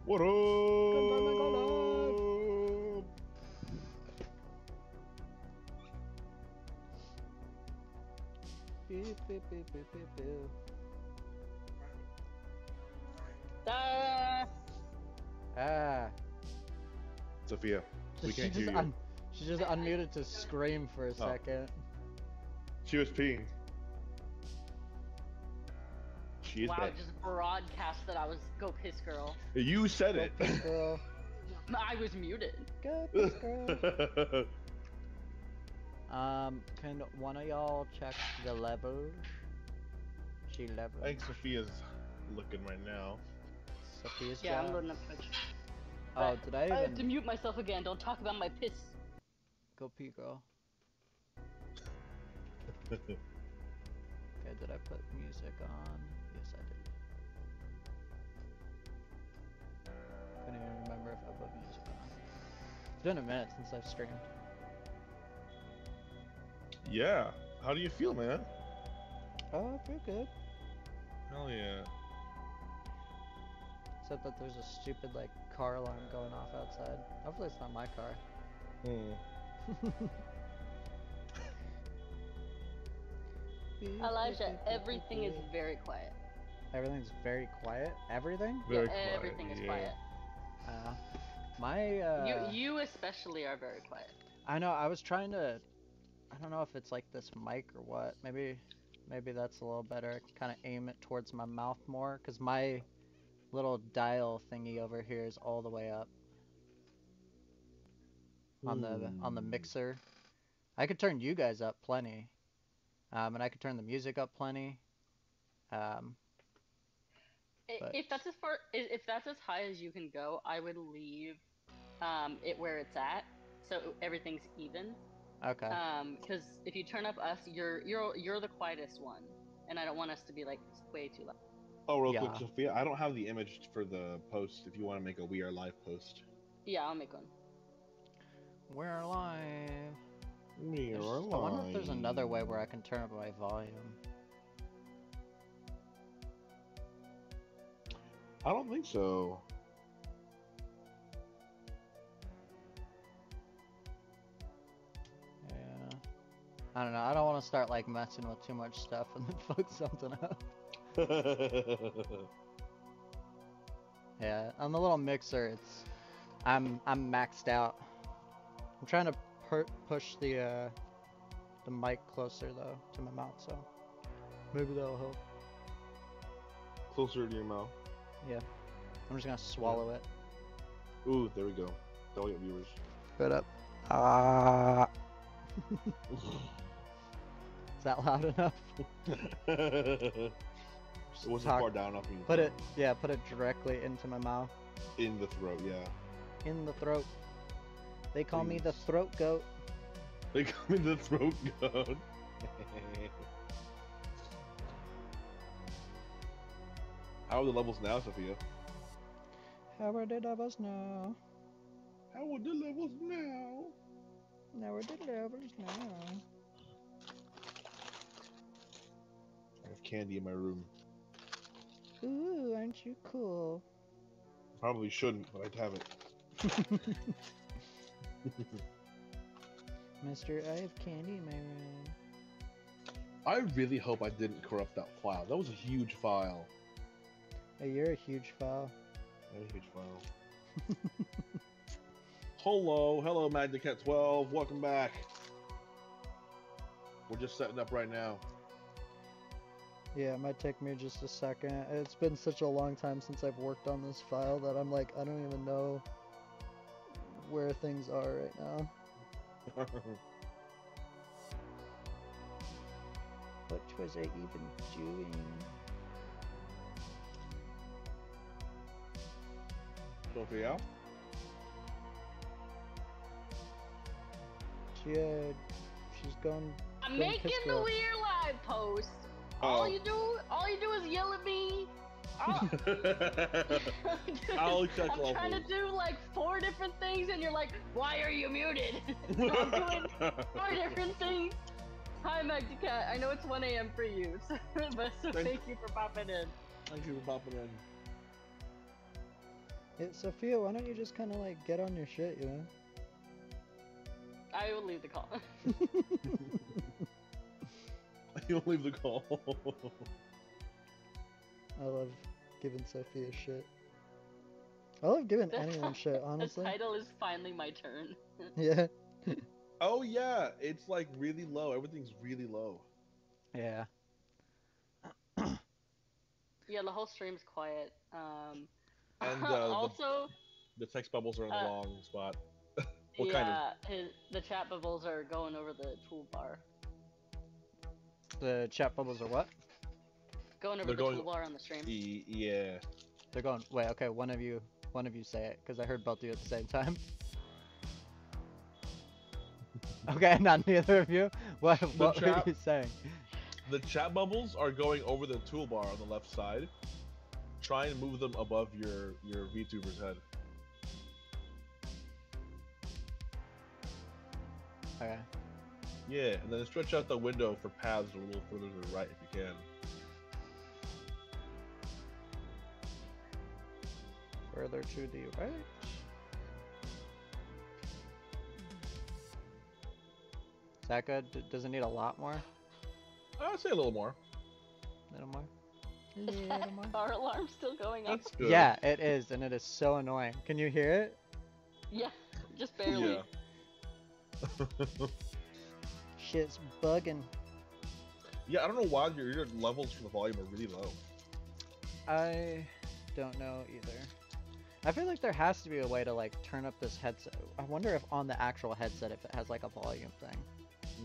What up? Beep, beep, beep, beep, beep, beep. Ah. Sophia, we can't hear you. She just unmuted to scream for a second. She was peeing. She is back. Just broadcast that I was go piss girl. You said Go it. piss girl. I was muted. Go piss girl. Can one of y'all check the level? She level. I think Sophia's looking right now. Sophia's Yeah, job. I'm loading up Twitch. Oh, did I even... I have to mute myself again. Don't talk about my piss. Go pee, girl. Okay, did I put music on? Yes, I did. Couldn't even remember if I put music on. It's been a minute since I've streamed. Yeah. How do you feel, man? Oh, I feel good. Hell yeah. Except that there's a stupid, like, car alarm going off outside. Hopefully it's not my car. Elijah, everything is very quiet. Everything's very quiet? Everything? Very yeah, quiet, everything is quiet. You especially are very quiet. I know, I was trying to... I don't know if it's like this mic or what. Maybe that's a little better. I can kind of aim it towards my mouth more, because my little dial thingy over here is all the way up. On the mixer. I could turn you guys up plenty. And I could turn the music up plenty. If that's as high as you can go, I would leave it where it's at, so everything's even. Okay. Because if you turn up us, you're the quietest one, and I don't want us to be like way too loud. Oh, real quick, Sophia, I don't have the image for the post. If you want to make a We Are Live post. Yeah, I'll make one. We're live. We are live. I wonder if there's another way where I can turn up my volume. I don't think so. Yeah. I don't know. I don't want to start like messing with too much stuff and then fuck something up. Yeah, on the little mixer, I'm maxed out. I'm trying to push the mic closer though to my mouth, so maybe that'll help. Closer to your mouth. Yeah. I'm just gonna swallow it. Ooh, there we go. Don't get viewers. Put up. Is that loud enough? It wasn't far down enough. Put it directly into my mouth. In the throat, yeah. In the throat. They call me the throat goat. They call me the throat goat. How are the levels now, Sophia? How are the levels now? How are the levels now? How are the levels now? I have candy in my room. Ooh, aren't you cool? Probably shouldn't, but I'd have it. Mister, I have candy in my room. I really hope I didn't corrupt that file. That was a huge file. Hey, you're a huge file. I'm a huge file. Hello, Magnacat 12. Welcome back. We're just setting up right now. Yeah, it might take me just a second. It's been such a long time since I've worked on this file that I'm like, I don't even know where things are right now. What was I even doing? Sophia? She's going. I'm making the We Are Live post. All you do is yell at me. I'll check I'm trying to do like 4 different things, and you're like, "Why are you muted?" So I'm doing 4 different things. Hi, Magnacat. I know it's 1 a.m. for you, but thank you for popping in. Thank you for popping in. Hey, Sophia, why don't you just kind of like get on your shit, you know? I will leave the call. You'll leave the call. I love giving Sophia shit. I love giving anyone shit, honestly. The title is finally my turn. Yeah. Oh yeah, it's like really low. Everything's really low. Yeah. Yeah, the whole stream's quiet. And also, the text bubbles are in the wrong spot. What yeah, the chat bubbles are going over the toolbar. The chat bubbles are what? Going over the toolbar on the stream. Yeah. They're going. Wait. Okay. One of you say it, because I heard both of you at the same time. Okay, not neither of you. What were you saying? The chat bubbles are going over the toolbar on the left side. Try and move them above your VTuber's head. Okay. Yeah, and then stretch out the window for paths a little further to the right if you can. Further to the right. Is that good? Does it need a lot more? I'd say a little more. A little more? Is that car alarm still going off? That's good. Yeah, it is, and it is so annoying. Can you hear it? Yeah, just barely. Yeah. Shit's bugging. Yeah, I don't know why your levels for the volume are really low. I don't know either. I feel like there has to be a way to like turn up this headset. I wonder if on the actual headset if it has like a volume thing.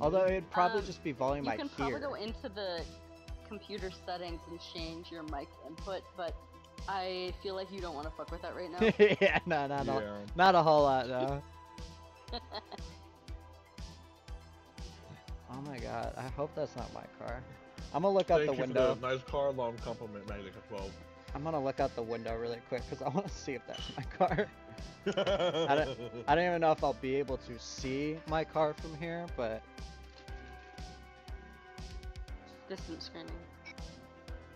Although it'd probably just be volume I hear. You can probably go into the computer settings and change your mic input, but I feel like you don't want to fuck with that right now. Yeah, no, not a whole lot, no. Oh my god, I hope that's not my car. I'm gonna look out the window. For the nice car alarm compliment, Magnetic 12. I'm gonna look out the window really quick because I want to see if that's my car. I don't even know if I'll be able to see my car from here, but... Distant screening.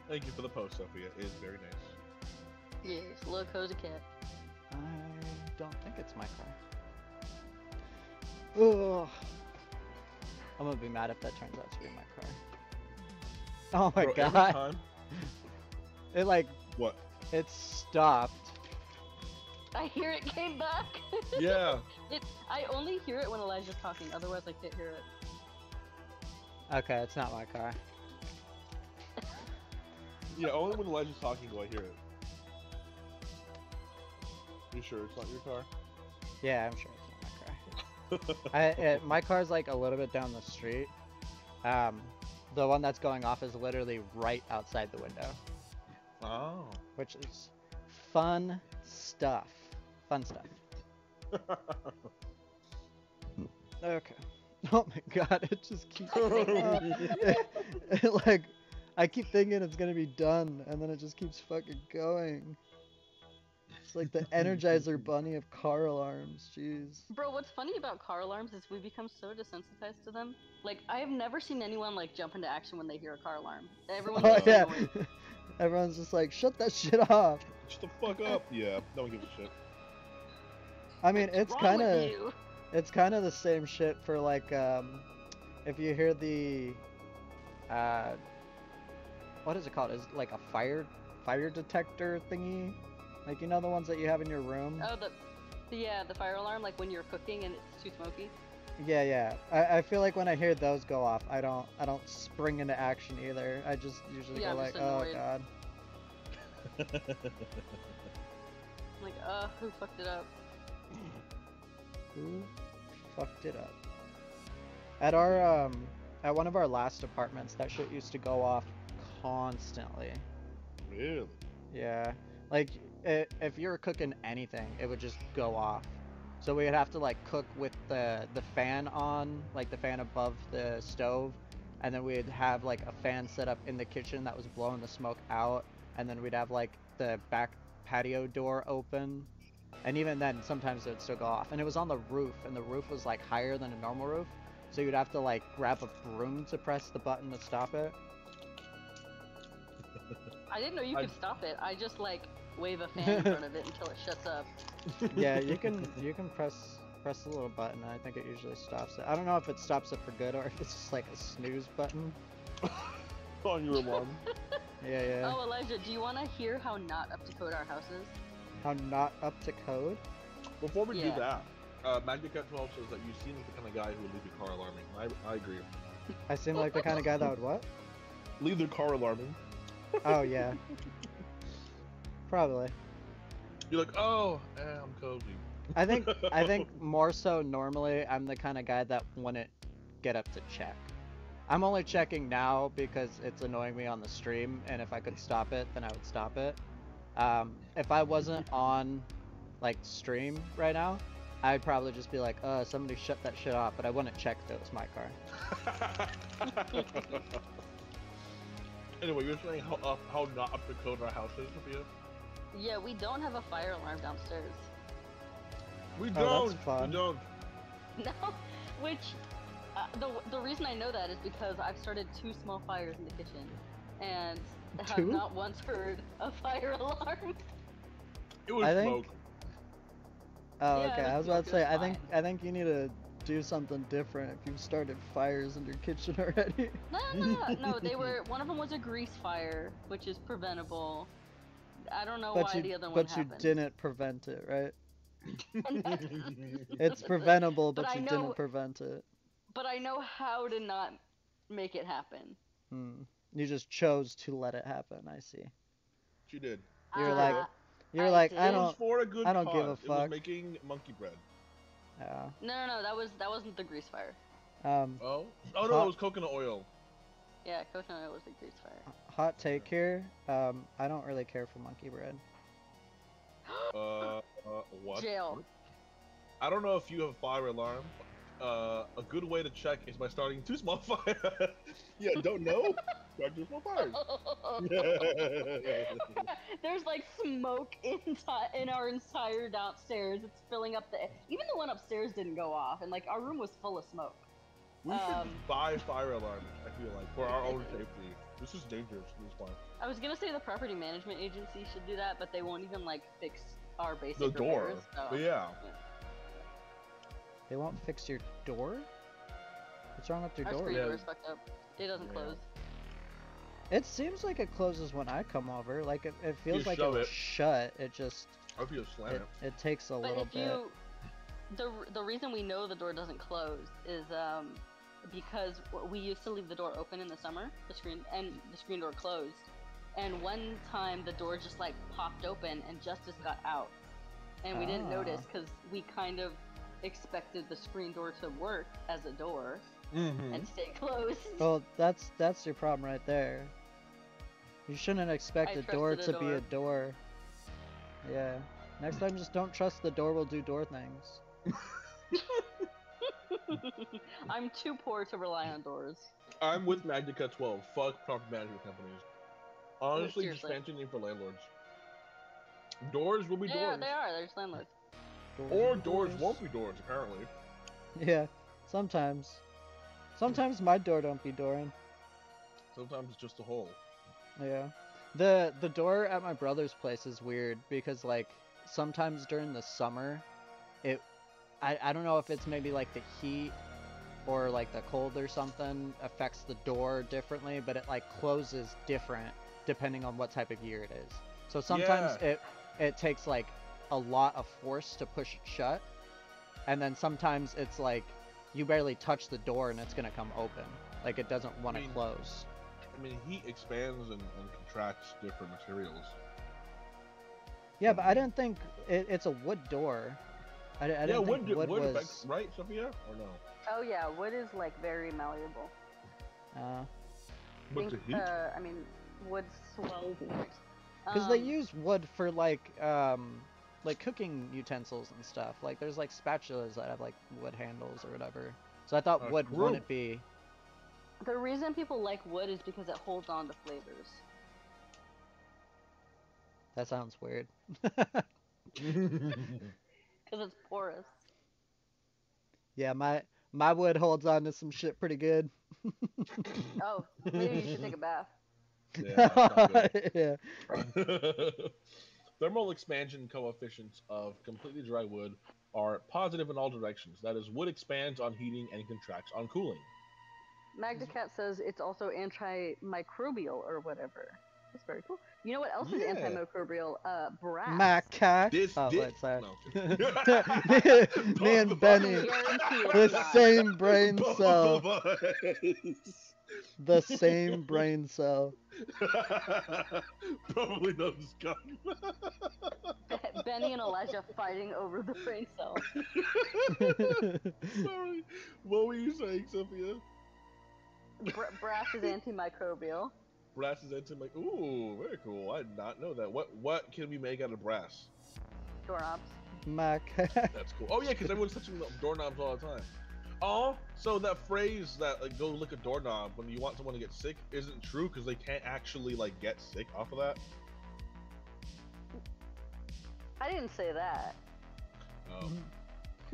Thank you for the post, Sophia. It is very nice. Yes, little cozy cat. I don't think it's my car. Ugh. I'm gonna be mad if that turns out to be my car. Oh my god. Every time... It like... What? It stopped. I hear it came back. Yeah. I only hear it when Elijah's talking, otherwise I can't hear it. Okay, it's not my car. Yeah, only when Elijah's talking do I hear it. You sure it's not your car? Yeah, I'm sure it's not my car. My car's like a little bit down the street. The one that's going off is literally right outside the window. Oh. Which is fun stuff. Fun stuff. Okay. Oh my god, it just keeps like, I keep thinking it's gonna be done, and then it just keeps fucking going. It's like the Energizer Bunny of car alarms, jeez. Bro, what's funny about car alarms is we become so desensitized to them. Like, I have never seen anyone, like, jump into action when they hear a car alarm. Everyone's just annoyed. Everyone's just like, shut that shit off. Shut the fuck up. Yeah, no one gives a shit. I mean, it's kind of the same shit for like, if you hear the, what is it called? Is it like a fire detector thingy? Like, you know the ones that you have in your room? Oh, the fire alarm, like when you're cooking and it's too smoky? Yeah. I feel like when I hear those go off, I don't spring into action either. I just usually go like, oh god. Like, who fucked it up? Who fucked it up? At our at one of our last apartments, that shit used to go off constantly. Really? Yeah. Like, if you were cooking anything, it would just go off. So we would have to like cook with the fan on, like the fan above the stove, and then we'd have like a fan set up in the kitchen that was blowing the smoke out, and then we'd have like the back patio door open, and even then sometimes it would still go off. And it was on the roof, and the roof was like higher than a normal roof, so you'd have to like grab a broom to press the button to stop it. I didn't know you could stop it. I just like wave a fan in front of it until it shuts up. Yeah, you can press the little button. And I think it usually stops it. I don't know if it stops it for good or if it's just like a snooze button. On your alarm. Yeah. Oh, Elijah, do you want to hear how not up to code our house is? How not up to code? Before we do Yeah. that, MagicCat 12 says that you seem like the kind of guy who would leave your car alarming. I agree. I seem like the kind of guy that would what? Leave their car alarming. Oh yeah. Probably. You're like, oh, I'm cozy. I think more so normally I'm the kind of guy that wouldn't get up to check. I'm only checking now because it's annoying me on the stream, and if I could stop it, then I would stop it. If I wasn't on like stream right now, I'd probably just be like, somebody shut that shit off, but I wouldn't check if it was my car. Anyway, you're saying how not up to code our house is, Sophia? Yeah, we don't have a fire alarm downstairs. We Oh, don't. that's fun. We don't. No, which the reason I know that is because I've started 2 small fires in the kitchen, and have 2? not once heard a fire alarm. It was I think- smoke. Oh, Yeah, okay. it I was was about to say, fine. I think you need to do something different if you've started fires in your kitchen already. No, they were. One of them was a grease fire, which is preventable. I don't know why the other one but happened. you didn't prevent it, right? It's preventable, but But I you know- didn't prevent it. But I know how to not make it happen. You just chose to let it happen. I see. She did. You're like, Ah, You're I like, did. I It was don't. for a good I don't give a cause. It was fuck. making monkey bread. No, that wasn't the grease fire. Um, Oh? Oh no, Hot- it was coconut oil. Yeah, coconut oil was the grease fire. hot take here. I don't really care for monkey bread. What? Jail. I don't know if you have a fire alarm. A good way to check is by starting 2 small fires. Yeah, don't know? Start 2 small fires. There's like smoke in our entire downstairs. It's filling up the. Even the one upstairs didn't go off, and like our room was full of smoke. We should buy fire alarms, I feel like, for our own safety. This is dangerous. This is fine. I was gonna say the property management agency should do that, but they won't even like fix our basic The door. repairs. So. But yeah. They won't fix your door? What's wrong with your Our door? screen Yeah. door is fucked up. It doesn't Yeah. close. It seems like it closes when I come over. Like it feels like shove it will it. shut. It just I hope you slam it. it takes a But little if bit. you, the reason we know the door doesn't close is because we used to leave the door open in the summer, the screen door closed, and one time the door just like popped open and Justice got out, and we didn't notice because we kind of expected the screen door to work as a door and stay closed. Well, that's your problem right there. You shouldn't expect I a door trusted to a be a door. Yeah. Next time, just don't trust the door will do door things. I'm too poor to rely on doors. I'm with Magnica 12. Fuck property management companies. Honestly, just seriously. fancy name for landlords. Doors will be Yeah, doors. they are. They're just landlords. Or doors won't be doors, apparently. Yeah. Sometimes. Sometimes my door don't be dooring. Sometimes it's just a hole. Yeah. The door at my brother's place is weird because like sometimes during the summer I don't know if it's maybe like the heat or like the cold or something affects the door differently, but it like closes different depending on what type of year it is. So sometimes it takes like a lot of force to push it shut, and then sometimes it's like you barely touch the door and it's gonna come open. Like it doesn't want to close. I mean, heat expands and contracts different materials. Yeah, but I didn't think it's a wood door. I didn't think wood was. affects, right, Sophia? Or no? Oh yeah, wood is like very malleable. But the heat? I mean, wood swells. Because they use wood for like cooking utensils and stuff. Like there's like spatulas that have like wood handles or whatever. So I thought wood true. wouldn't be. The reason people like wood is because it holds on to flavors. That sounds weird. Because it's porous. Yeah, my wood holds on to some shit pretty good. Oh, maybe you should take a bath. Yeah, that's not good. Yeah. Thermal expansion coefficients of completely dry wood are positive in all directions. That is, wood expands on heating and contracts on cooling. Magdacat says it's also antimicrobial or whatever. That's very cool. You know what else is Yeah. antimicrobial? Brass. Macaque. This, Oh, this, wait, sorry. no. Me and Benny, Guarantee the it's not. same brain Both cell. of us. The same brain cell. Probably no scum. Benny and Elijah fighting over the brain cell. Sorry. What were you saying, Sophia? Brass is antimicrobial. Brass is into my. Ooh, very cool. I did not know that. What can we make out of brass? Doorknobs. Macaque. That's cool. Oh yeah, because everyone's touching the doorknobs all the time. Oh, so that phrase that like, go lick a doorknob when you want someone to get sick isn't true because they can't actually like get sick off of that. I didn't say that. Oh.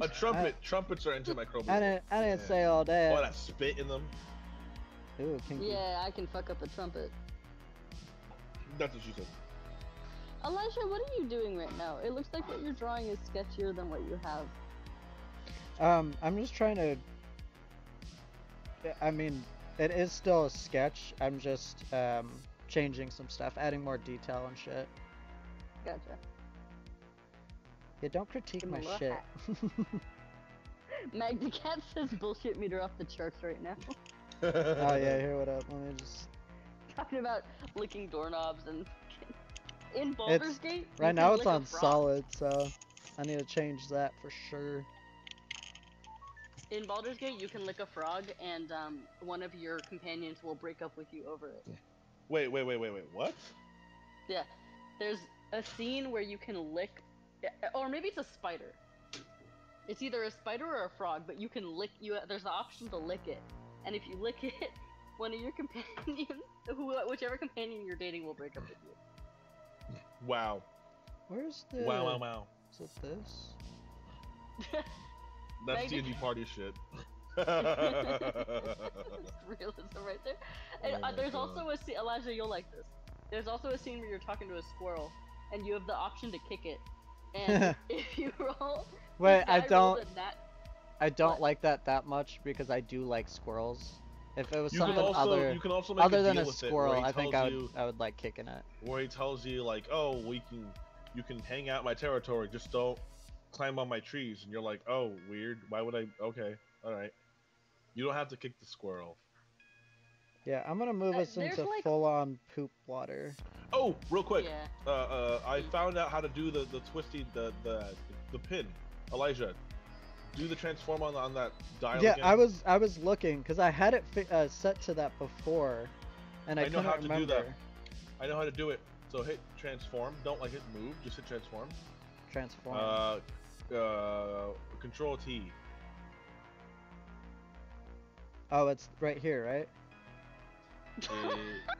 A trumpet. Trumpets are antimicrobial. I didn't say all that. Oh, that spit in them. Ooh, kinky. Yeah, I can fuck up a trumpet. That's what she said. Elijah, what are you doing right now? It looks like what you're drawing is sketchier than what you have. I'm just trying to. I mean, it is still a sketch. I'm just changing some stuff, adding more detail and shit. Gotcha. Yeah, don't critique Give my him a shit. Magdacat says bullshit meter off the charts right now. Oh yeah, here, what up? Let me just. Talking about licking doorknobs and in Baldur's Gate. you Right now can it's lick a on frog. solid, so I need to change that for sure. In Baldur's Gate, you can lick a frog, and one of your companions will break up with you over it. Wait. What? Yeah, there's a scene where you can lick, or maybe it's a spider. It's either a spider or a frog, but you can lick. There's the option to lick it, and if you lick it, one of your companions, whichever companion you're dating, will break up with you. Wow. Where's the? Wow. Is it this? That's Maybe. D&D party shit. Realism right there. And Oh my there's God. also a scene, Elijah, you'll like this. There's also a scene where you're talking to a squirrel, and you have the option to kick it. And if you roll, Wait, this I guy don't. rolled a nat- I don't What? like that much because I do like squirrels. If it was You can something also other you can also make other a than deal a with it squirrel, where he I think tells you, I would like kicking it. where he tells you like, oh, you can hang out my territory, just don't climb on my trees, and you're like, oh, weird. Why would I? Okay, all right. You don't have to kick the squirrel. Yeah, I'm gonna move us there's into like- full-on poop water. Oh, real quick. Yeah. I found out how to do the twisty the pin. Elijah, do the transform on that dial Yeah, again. I was looking because I had it set to that before, and I I know couldn't how to do remember. that. I know how to do it. So hit transform. Don't like hit move. Just hit transform. Transform. Control T. Oh, it's right here, right?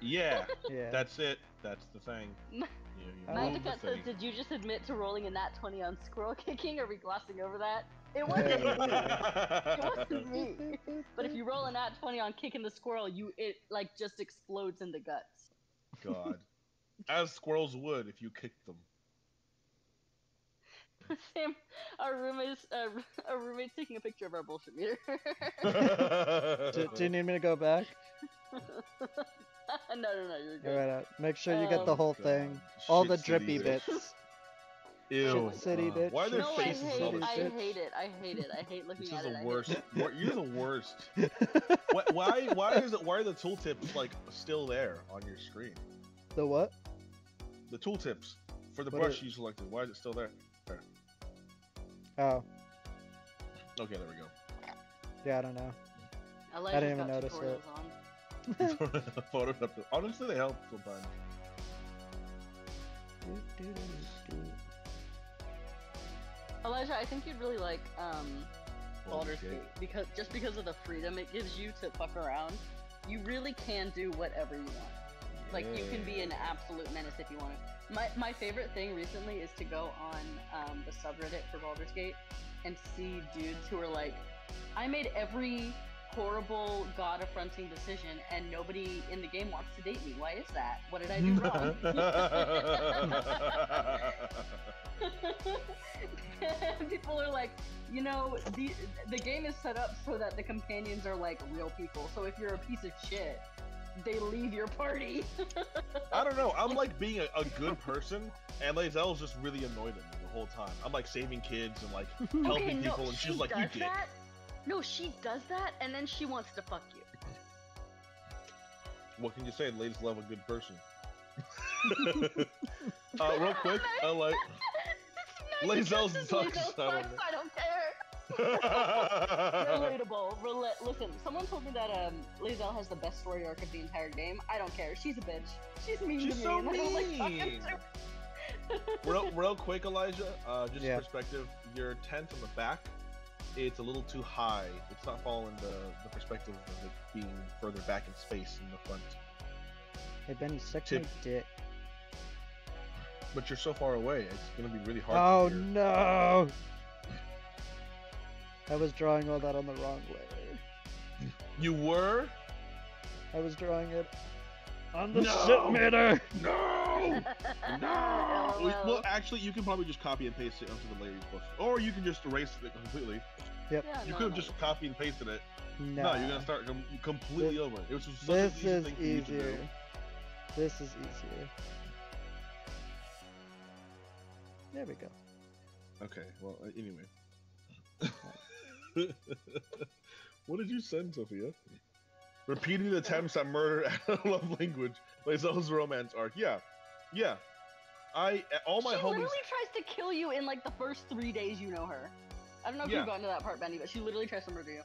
Yeah, Yeah. that's it. That's the thing. Ma- I move Magdacat the says, thing. did you just admit to rolling a nat 20 on squirrel kicking? Are we glossing over that? It wasn't me. It wasn't me. But if you roll a nat 20 on kicking the squirrel, it like just explodes into guts. God. As squirrels would if you kicked them. Sam, our roommate's taking a picture of our bullshit meter. Do you need me to go back? No, you're good. Alright, make sure you get the whole God. thing. All Shit the city drippy bitch. bits. Ew. Shit city bitch. Why are their No, I faces hate all it. this I shit? hate it. I hate it. I hate looking This is at it. the I hate worst. it. You're the worst. Why are the tooltips like still there on your screen? The what? The tooltips for the What brush are- you selected. Why is it still there? Oh, Okay, there we go. yeah, I don't know. Elijah's didn't even got notice tutorials it. on. Photos up there. Honestly, they help sometimes. Elijah, I think you'd really like Baldur's Gate. Gate because of the freedom it gives you to fuck around. You really can do whatever you want. Like you can be an absolute menace if you want to. My favorite thing recently is to go on the subreddit for Baldur's Gate and see dudes who are like, I made every horrible, god-affronting decision, and nobody in the game wants to date me. Why is that? What did I do wrong? People are like, you know, the game is set up so that the companions are like real people. So if you're a piece of shit, they leave your party. I don't know. I'm like being a good person, and Lae'zel's just really annoyed at me the whole time. I'm like saving kids and like helping people, and she's like, "You dick." No, she does that, and then she wants to fuck you. What can you say? Lae'zel, a good person. Real quick, I like Lae'zel's sucks. I don't care. Relatable. Listen, someone told me that Lae'zel has the best story arc of the entire game. I don't care. She's a bitch. She's mean to me. So and I don't like talking to her. real quick, Elijah. Just perspective. Your tent on the back, it's a little too high. It's not following the perspective of it being further back in space in the front. Hey Benny, suck my dick. But you're so far away. It's gonna be really hard. Oh no! I was drawing all that on the wrong way. You were? I was drawing it on the shit meter. No! No! Well, actually, you can probably just copy and paste it onto the layers bush, or you can just erase it completely. Yep. Yeah, you could have just copy and pasted it. No, you're gonna start completely over. It was such this an easy is thing for you to do. easier. This is easier. There we go. Okay. Well, anyway. What did you send, Sophia? Repeated attempts at murder at love language. Lae'zel's romance arc. Yeah. All my she homies. literally tries to kill you in like the first 3 days you know her. I don't know if you've gotten to that part, Benny, but she literally tries to murder you.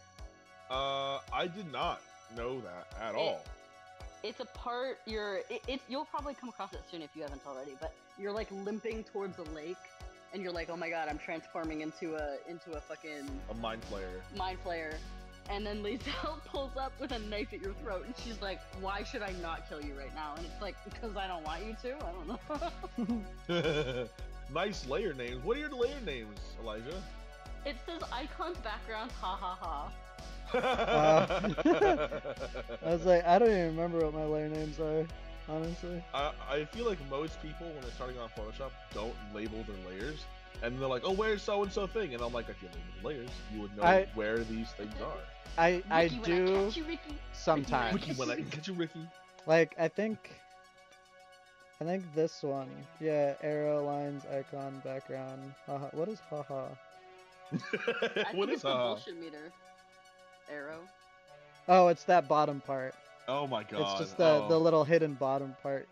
I did not know that at all. It's a part you'll probably come across it soon if you haven't already, but you're like limping towards a lake, and you're like, oh my god, I'm transforming into a fucking mind flayer. Mind flayer. And then Lae'zel pulls up with a knife at your throat, and she's like, why should I not kill you right now? And it's like, because I don't want you to? I don't know. Nice layer names. What are your layer names, Elijah? It says icons background, ha ha ha. I was like, I don't even remember what my layer names are, honestly. I feel like most people, when they're starting on Photoshop, don't label their layers. And they're like, oh, where's so-and-so thing? And I'm like, if you label the layers, you would know where these things are. I Ricky, do you, Ricky. sometimes. Ricky, when I can catch you, Ricky. Like, I think this one. Yeah, arrow, lines, icon, background. Haha. What is haha? What is the haha? bullshit meter. Arrow. Oh, it's that bottom part. Oh my god. It's just the little hidden bottom part.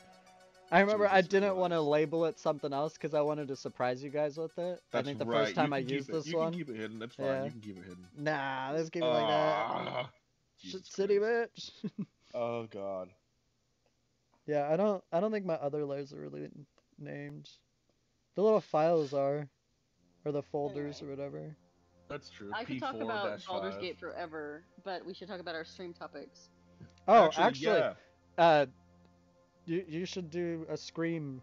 I remember Jesus I didn't Christ. want to label it something else because I wanted to surprise you guys with it. That's I think the right. first time I You can used keep it. this You one. can keep it hidden. That's fine. Yeah. You can keep it hidden. Nah, let's keep it like that. Jesus Shit city, Christ. bitch. Oh god. Yeah, I don't think my other layers are really named. The little files are, or the folders or whatever. That's true. I could talk about Baldur's 5. Gate forever, but we should talk about our stream topics. Oh, yeah. you should do a scream.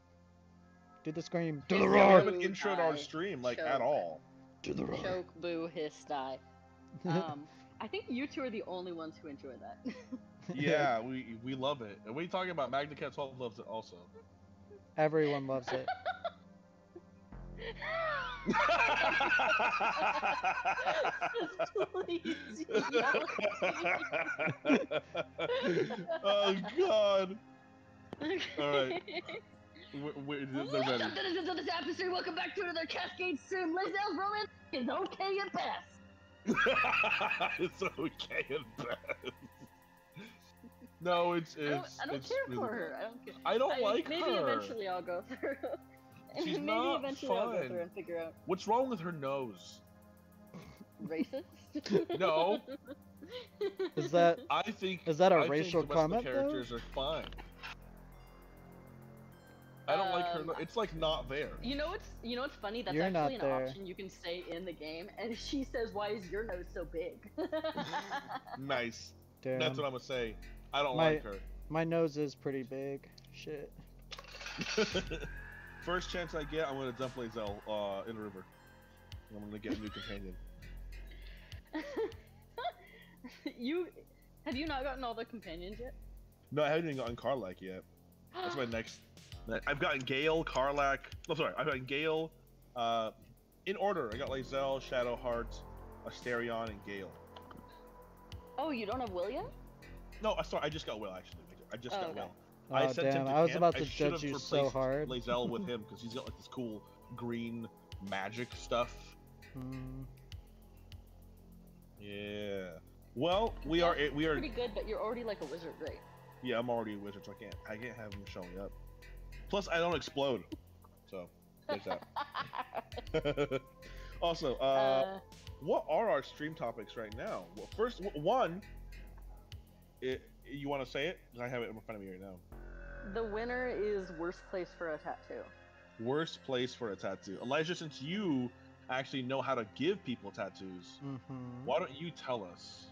Do the scream. We Do the roar. haven't introed our stream like at all. Do the roar. Choke, boo, hiss, die. I think you two are the only ones who enjoy that. Yeah, we love it. And we talking about Magna Cat 12 loves it also. Everyone loves it. Please, Oh god. Alright. They're ready. This episode, welcome back to another Cascade stream. Lae'zel's romance is okay at best. It's okay at best. No, it's I don't care really for good. her. I don't care. I don't like maybe her. Maybe eventually I'll go through. She's maybe not eventually I'll go fun. through and figure out. What's wrong with her nose? Racist? No. Is that I think Is that a I think racial the rest of comment, the though? characters are fine. I don't like her. It's like not there. You know what's funny? That's You're not actually an there. option you can say in the game, and she says, "Why is your nose so big?" Nice. damn? That's what I'm gonna say. I don't My- like her. My nose is pretty big. Shit. First chance I get, I'm gonna dump Lae'zel in the river. I'm gonna get a new companion. Have you not gotten all the companions yet? No, I haven't even gotten Karlak yet. That's my next. I've gotten Gale, Karlak. No, sorry, I've gotten Gale. In order, I got Lae'zel, Shadowheart, Asterion, and Gale. Oh, you don't have Will yet? No, sorry, I just got Will actually. I just got okay. Will. Oh, I sent him damn, to I was camp. about I to should've judge you so replaced hard. Lae'zel with him because he's got like this cool green magic stuff. Hmm. Yeah. Well, we Yeah, are. Pretty good, but you're already like a wizard, right? Yeah, I'm already a wizard, so I can't have him showing up. Plus, I don't explode, so there's that. Also, what are our stream topics right now? Well, first, one, you want to say it? 'Cause I have it in front of me right now. The winner is worst place for a tattoo. Worst place for a tattoo. Elijah, since you actually know how to give people tattoos, Mm-hmm. why don't you tell us?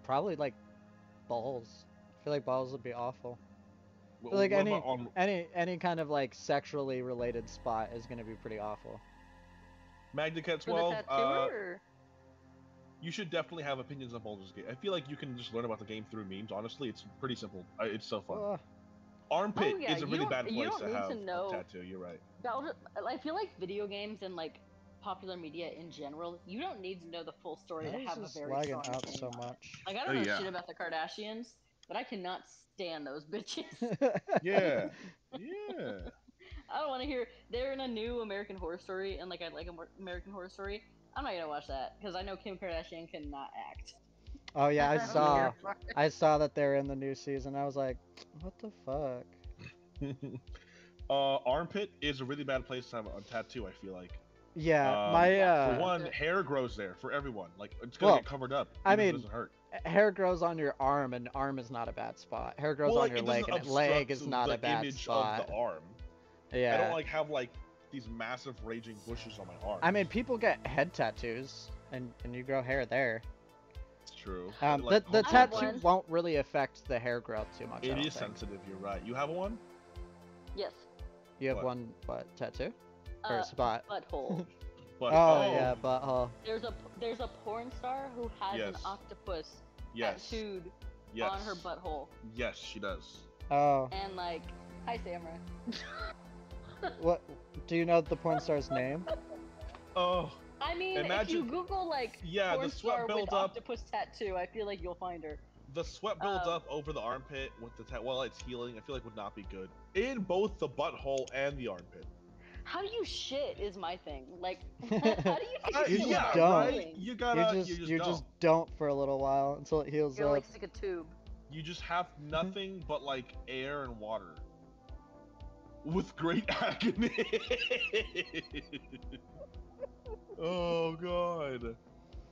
Probably like balls. I feel like balls would be awful. What, Like what about on any kind of like sexually related spot is gonna be pretty awful. Magnacat For the 12? tattooer? Or... You should definitely have opinions on Baldur's Gate. I feel like you can just learn about the game through memes. Honestly, it's pretty simple. It's so fun. Armpit Oh, yeah, is a you really don't- bad you place don't to need have to know- a tattoo. You're right. Baldur, I feel like video games and like popular media in general, you don't need to know the full story How to is have a this very lagging strong out so opinion on it. much? Like I Oh, don't know yeah. shit about the Kardashians, but I cannot stand those bitches. Yeah. Yeah. I don't want to hear they're in a new American Horror Story, and like I like American Horror Story. I'm not gonna watch that because I know Kim Kardashian cannot act. Oh yeah, I don't saw care for it. I saw that they're in the new season. I was like, what the fuck? Armpit is a really bad place to have a tattoo. I feel like. Yeah, Yeah, For one, Armpit. hair grows there for everyone. Like it's gonna Well, get covered up. I even if mean, it doesn't hurt. hair grows on your arm, and arm is not a bad spot. Hair grows Well, on like, your it leg, doesn't and leg obstruct is not the a bad image spot. of the arm. Yeah. I don't like have like these massive raging bushes on my arm. I mean, people get head tattoos, and you grow hair there. It's true. The I have tattoo one. won't really affect the hair growth too much. I It don't is think. sensitive. You're right. You have one? Yes. You have What? one butt tattoo or spot? Butthole. But Oh yeah, butthole. There's a porn star who has an Yes. octopus Yes. tattooed Yes. on her butthole, Yes, she does. Oh, and like, hi Samra. what? Do you know the porn star's name? Oh, I mean, if Imagine- you Google like yeah, porn the sweat star with buildup. octopus tattoo, I feel like you'll find her. The sweat builds Oh. up over the armpit with the while it's healing. I feel like would not be good in both the butthole and the armpit. How do you shit is my thing. Like, how do you think You shit just without don't. right? healing? You gotta. you don't. just don't for a little while until it heals You're up. like stick a tube. You just have nothing but like air and water. With great agony. Oh god.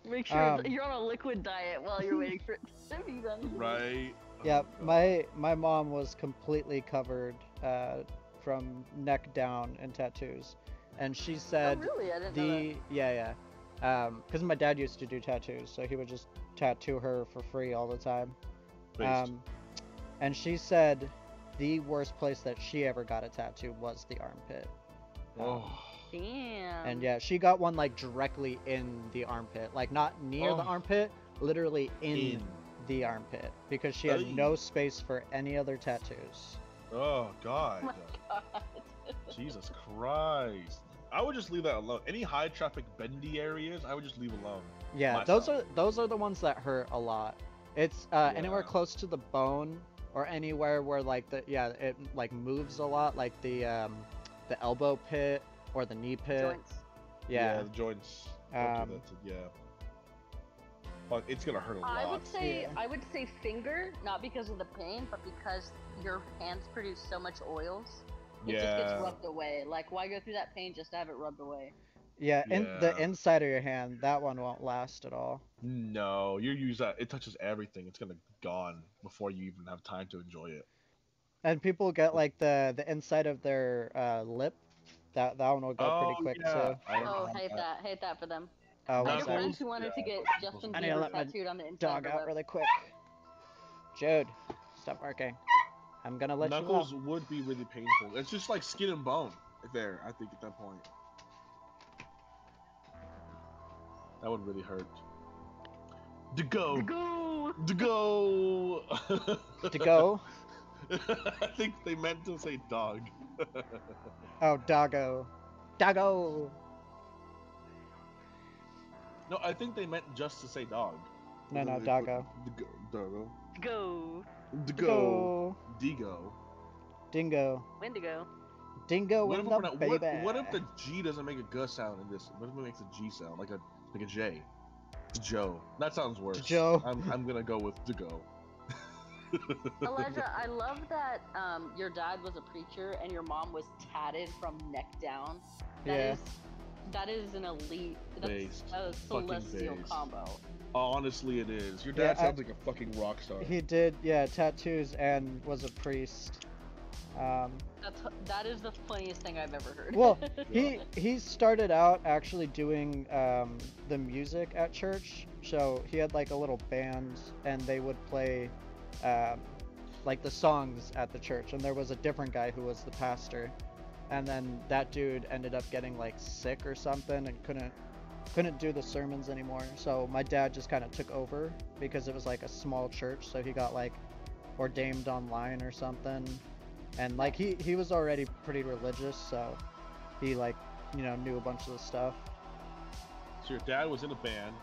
Make sure Um, you're on a liquid diet while you're waiting for it to be done. Right. Yeah, Oh, God. my mom was completely covered from neck down in tattoos, and she Oh, said really? I didn't know yeah because my dad used to do tattoos, so he would just tattoo her for free all the time. Based. And she said the worst place that she ever got a tattoo was the armpit. Oh. that. Damn. And yeah, she got one like directly in the armpit, like not near the Oh. armpit, literally in the armpit, because she had Ay. no space for any other tattoos. Oh god. Oh my god. Jesus Christ. I would just leave that alone. Any high traffic bendy areas, I would just leave alone. Yeah, Myself. those are the ones that hurt a lot. It's anywhere Yeah. close to the bone or anywhere where like it like moves a lot, like the elbow pit or the knee pit. Joints. Yeah. The joints. Don't do that to- yeah. But it's gonna hurt a lot. Yeah. I would say finger, not because of the pain, but because your hands produce so much oils. It just gets Yeah. rubbed away. Like, why go through that pain just to have it rubbed away? Yeah, and the Yeah. inside of your hand, that one won't last at all. No, you use that. It touches everything. It's gonna gone before you even have time to enjoy it. And people get like the inside of their lip. That one will go pretty quick yeah. too. I don't Oh, have hate that for them. Oh, I had one a Knuckles, friend second. who wanted to get Justin I need to Bieber let my tattooed on the inside Dog of her out lip. really quick. Jude, stop barking. I'm gonna let Knuckles you would be really painful. It's just like skin and bone there, I think, at that point. That would really hurt. To go. Go. To go. To go. I think they meant to say dog. Oh, doggo. Doggo. No, I think they meant just to say dog. No, no, They doggo. put doggo. Go. To To go. go. Digo. Dingo. Wendigo. Dingo What in if, the what, baby. what if the G doesn't make a G sound in this? What if it makes a G sound, like a J? Joe. That sounds worse. Joe. I'm gonna go with to go. Elijah, I love that your dad was a preacher and your mom was tatted from neck down. Yeah. That is an elite, Based. that's a Fucking celestial based. combo. Honestly, it is. Your Yeah, dad sounds like a fucking rock star. He did, yeah, tattoos and was a priest. That is the funniest thing I've ever heard. Well, Yeah. he started out actually doing the music at church. So he had like a little band, and they would play like the songs at the church. And there was a different guy who was the pastor, and then that dude ended up getting like sick or something and couldn't do the sermons anymore. So my dad just kind of took over because it was like a small church. So he got like ordained online or something. And like he was already pretty religious, so he like, you know, knew a bunch of the stuff. So your dad was in a band.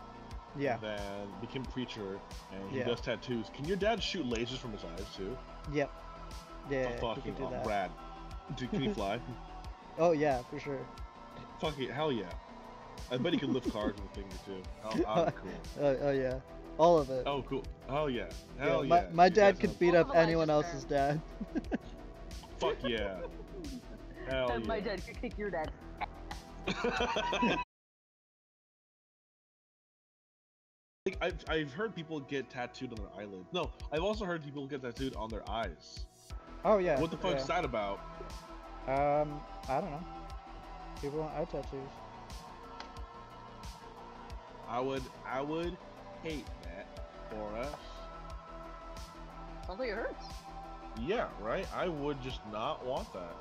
Yeah. And then became a preacher, and he Yeah. does tattoos. Can your dad shoot lasers from his eyes too? Yep. Yeah, Oh, he fucking could do that. rad. Can he fly? Oh yeah, for sure. Fuck it, hell yeah. I bet he can lift cars with a finger too. Oh, cool. Oh yeah, all of it. Oh, cool. Oh yeah. Yeah, Hell my, yeah. my Your dad dad could sounds- beat All up of anyone Elijah's else's dad. Fuck yeah. Hell And yeah. my dad could kick your dad. Like, I've heard people get tattooed on their eyelids. No, I've also heard people get tattooed on their eyes. Oh yeah. What the fuck's that about? I don't know. People want eye tattoos. I would hate that for us. Sounds like it hurts. Yeah, right? I would just not want that.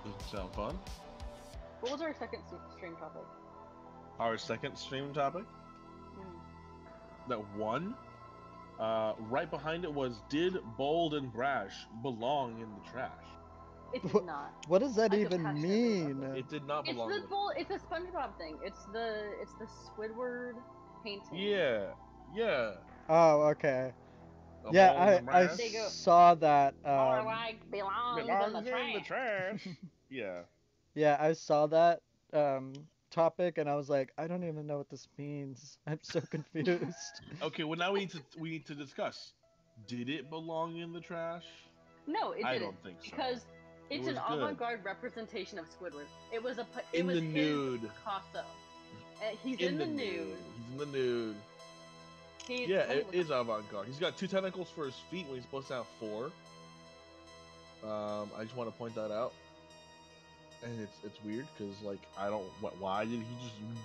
Doesn't sound fun. What was our second stream topic? Our second stream topic, Hmm. that one, right behind it was, did Bold and Brash belong in the trash? It did What- not. What does that I even compassionately love mean? It did not It's belong the in the full. It's a SpongeBob thing. It's the Squidward painting. Yeah, yeah. Oh, okay. A Yeah, Bold and I Brash They go- saw that. More like belongs belongs in the trash. trash. Yeah. Yeah, I saw that topic and I was like, I don't even know what this means. I'm so confused. Okay, well now we need to discuss. Did it belong in the trash? No, it didn't. I don't think so. Because It it's an was good. avant-garde representation of Squidward. It was a. It In was the nude. his Picasso. He's in the nude. He's in the nude. He's, Yeah, let me it look is up- avant-garde. He's got 2 tentacles for his feet when he's supposed to have 4. I just want to point that out. And it's weird because like I don't why did he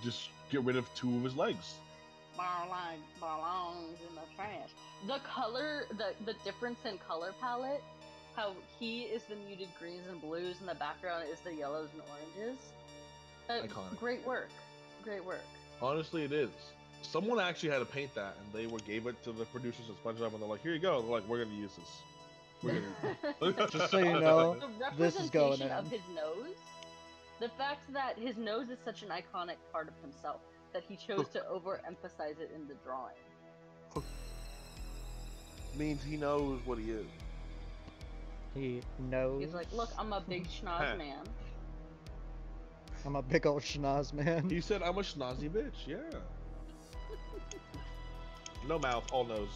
just get rid of 2 of his legs? More like belongs in the trash. The color, the difference in color palette, how he is the muted greens and blues, and the background is the yellows and oranges. Iconic. Great work. Great work. Honestly, it is. Someone actually had to paint that, and they gave it to the producers of SpongeBob, and they're like, "Here you go." They're like, "We're gonna use this." We're gonna Just so you know, The this is going representation of in. his nose, the fact that his nose is such an iconic part of himself that he chose to overemphasize it in the drawing. means he knows what he is. He knows. He's like, look, I'm a big schnoz man. I'm a big old schnoz man. He said, "I'm a schnozzy bitch." Yeah. No mouth, all nose.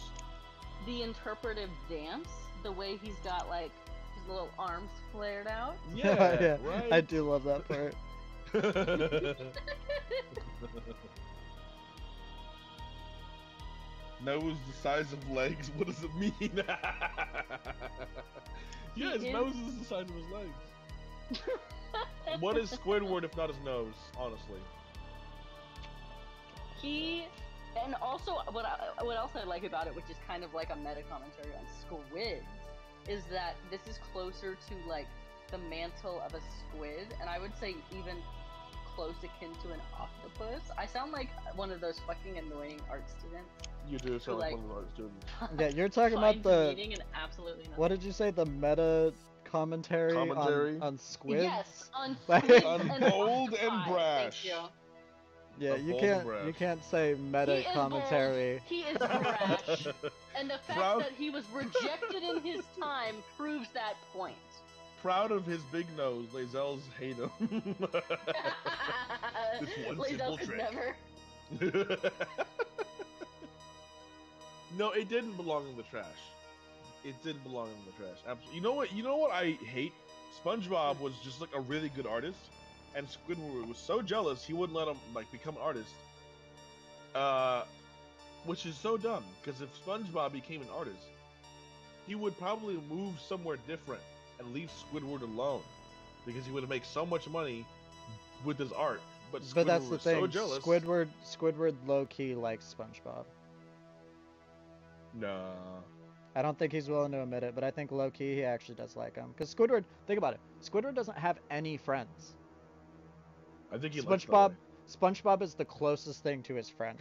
The interpretive dance, the way he's got like his little arms flared out. Yeah, Yeah, right. I do love that part. Nose the size of legs. What does it mean? Yeah, his He is- nose is the size of his legs. What is Squidward if not his nose? Honestly. He, and also what else I like about it, which is kind of like a meta commentary on squids, is that this is closer to like the mantle of a squid, and I would say even close akin to an octopus. I sound like one of those fucking annoying art students. You do sound like like- one of our students. Yeah, you're talking about Finds the. meaning in absolutely nothing. What did you say? The meta commentary, Commentary? on squids? Yes, on Like- squids On and bold and octopi. brash. Thank you. Yeah, Of you bold can't. and brash. You can't say meta He is commentary. bold, he is brash, and the fact Proud- that he was rejected in his time proves that point. Proud of his big nose, Lazel's hate him. This one Lazel simple could trick. never. No, it didn't belong in the trash. It didn't belong in the trash. Absolutely. You know what? You know what I hate? SpongeBob was just like a really good artist, and Squidward was so jealous he wouldn't let him like become an artist. Which is so dumb because if SpongeBob became an artist, he would probably move somewhere different and leave Squidward alone because he would make so much money with his art. But Squidward But that's the was thing. so jealous. Squidward low key likes SpongeBob. No. I don't think he's willing to admit it, but I think low key he actually does like him. Because Squidward, think about it. Squidward doesn't have any friends. I think he likes SpongeBob, SpongeBob is the closest thing to his friend,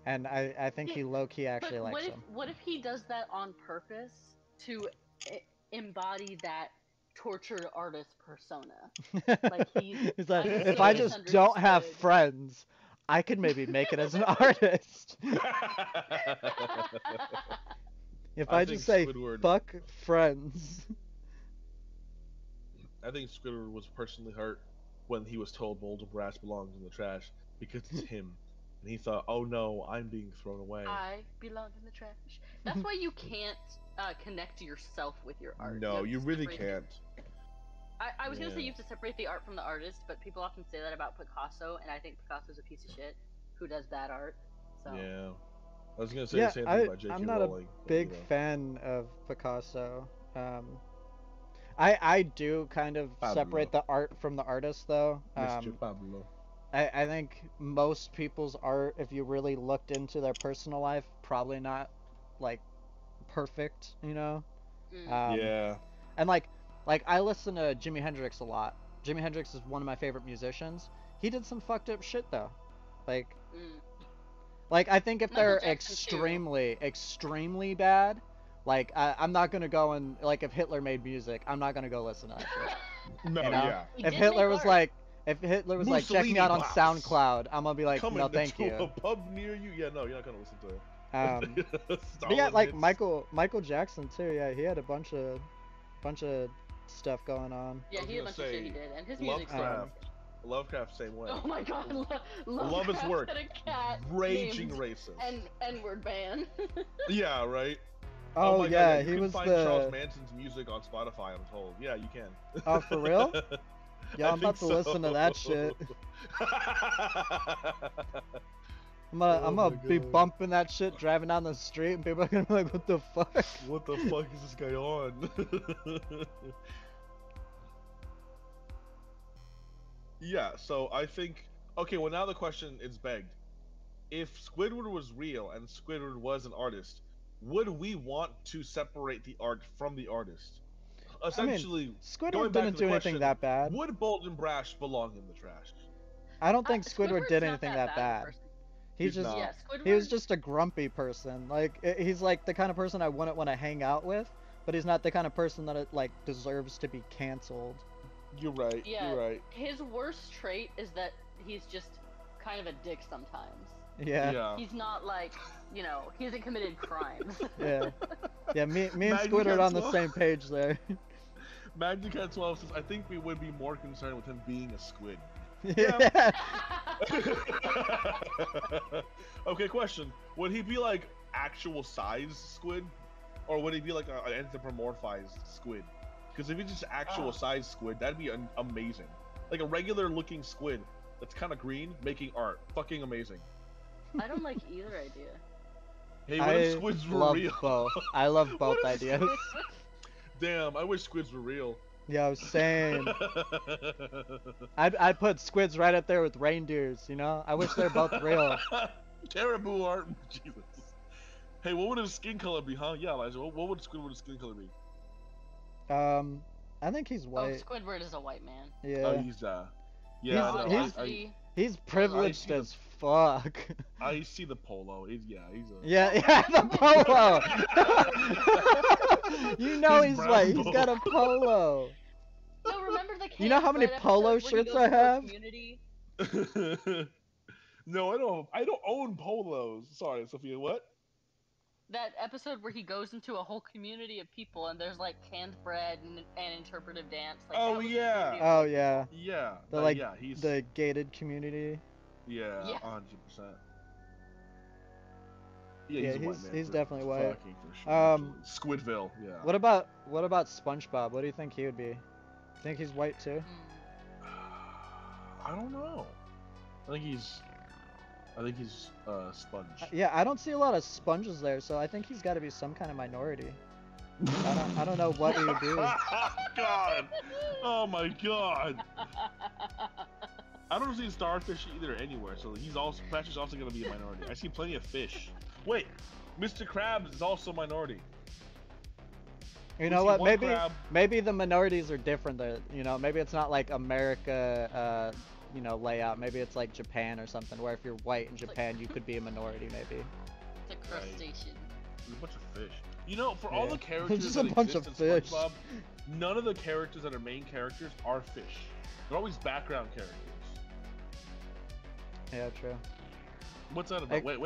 and I think he low key actually But likes him. what if he does that on purpose to embody that tortured artist persona? Like He's like, I'm if so I just don't have misunderstood." friends, I could maybe make it as an artist. If I just say Squidward, fuck friends. I think Squidward was personally hurt when he was told Boulder Brass belongs in the trash because it's him, and he thought, "Oh no, I'm being thrown away." I belong in the trash. That's why you can't connect yourself with your art. No, have you to really separate can't. I was gonna say Yeah. you have to separate the art from the artist, but people often say that about Picasso, and I think Picasso's a piece of shit who does that art. So Yeah, I was gonna say Yeah, the same thing about J.K. I'm not Rowling. a but, big you know. fan of Picasso. I do kind of Pablo. separate the art from the artist though. Mr. Pablo. I think most people's art, if you really looked into their personal life, probably not like perfect, you know. mm. Yeah. And like I listen to Jimi Hendrix a lot. Jimi Hendrix is one of my favorite musicians. He did some fucked up shit though. Like Mm. I think if Michael they're Jackson, too. extremely bad, like I'm not gonna go and like if Hitler made music, I'm not gonna go listen to that shit. No, You know? yeah. He If did Hitler make was art. like, if Hitler was like, check me Mussolini out on boss. SoundCloud, I'm gonna be like, Coming no, thank to you. a pub near you. Yeah, no, you're not gonna listen to it. But yeah, Stalin like hits. Michael Jackson too. Yeah, he had a bunch of stuff going on. Yeah, I was he had a gonna bunch of shit say, he did, and his music's Lovecraft. Lovecraft, same way. Oh my god, Love his work. Had a cat Raging named racist. N-word ban. Yeah, right. Oh, my God, yeah, you he can was find the. Charles Manson's music on Spotify. I'm told. Yeah, you can. Oh, for real? Yeah, I I'm about think to listen to that shit. I'm Oh gonna my be God. bumping that shit driving down the street, and people are gonna be like, "What the fuck?" What the fuck is this guy on? Yeah, so I think okay, well now the question is begged. If Squidward was real and Squidward was an artist, would we want to separate the art from the artist? Essentially, going Squidward back didn't to do the anything question, that bad. would Bolden Brash belong in the trash? I don't think Squidward Squidward's did not anything that that bad of a bad. person. He's He's just not. Yeah, Squidward. he was just a grumpy person. Like he's like the kind of person I wouldn't want to hang out with, but he's not the kind of person that like deserves to be canceled. You're right. Yeah. You're right. His worst trait is that he's just kind of a dick sometimes. Yeah. He's not like, he hasn't committed crimes. Yeah. Yeah, me and Maggie Squidward on the Cancel. same page there. Magnicat 12 says, I think we would be more concerned with him being a squid. Yeah. Okay, question. Would he be like actual size squid? Or would he be like an anthropomorphized squid? Because if he's just actual size squid, that'd be amazing. Like a regular looking squid that's kind of green making art. Fucking amazing. I don't like either idea. Hey, what if squids were love real? both. I love both What if ideas. Damn, I wish squids were real. Yeah, I was saying. I'd put squids right up there with reindeers, you know? I wish they're both real. Caribou art. Jesus. Hey, what would his skin color be, huh? Yeah, Elijah. What would Squidward's skin color be? I think he's white. Oh, Squidward is a white man. Yeah. Oh, he's Yeah, The I know. audacity. He's privileged see the- as fuck. I see the polo. He's a. Yeah, yeah, the polo. You know His he's brown white. He's polo. got a polo. No, remember the You know how many Bread polo episode where he shirts goes I into a have? community? No, I don't. I don't own polos. Sorry, Sophia. What? That episode where he goes into a whole community of people and there's like canned bread and interpretive dance. Like, Oh, that was a yeah. community of Oh white yeah, Yeah. the like yeah. He's the gated community. yeah, Yeah. 100%. Yeah, he's a white man. he's for- definitely white. Fucking for sure. Um, actually. Squidville. Yeah. What about SpongeBob? What do you think he would be? Think he's white too? Hmm. I don't know. I think he's sponge. Yeah, I don't see a lot of sponges there, so I think he's got to be some kind of minority. I don't know what he would be. God. Oh my God. I don't see starfish either anywhere, so Patrick's also gonna be a minority. I see plenty of fish. Wait, Mr. Krabs is also a minority. You We know see what? one crab. Maybe the minorities are different there. You know, maybe it's not like America, layout. Maybe it's like Japan or something, where if you're white in Japan, you could be a minority. Maybe. It's a crustacean. There's a bunch of fish. You know, for all Yeah. the characters Just that a bunch exist of in fish. SpongeBob, none of the characters that are main characters are fish. They're always background characters. Yeah, true. What's that about? Wait.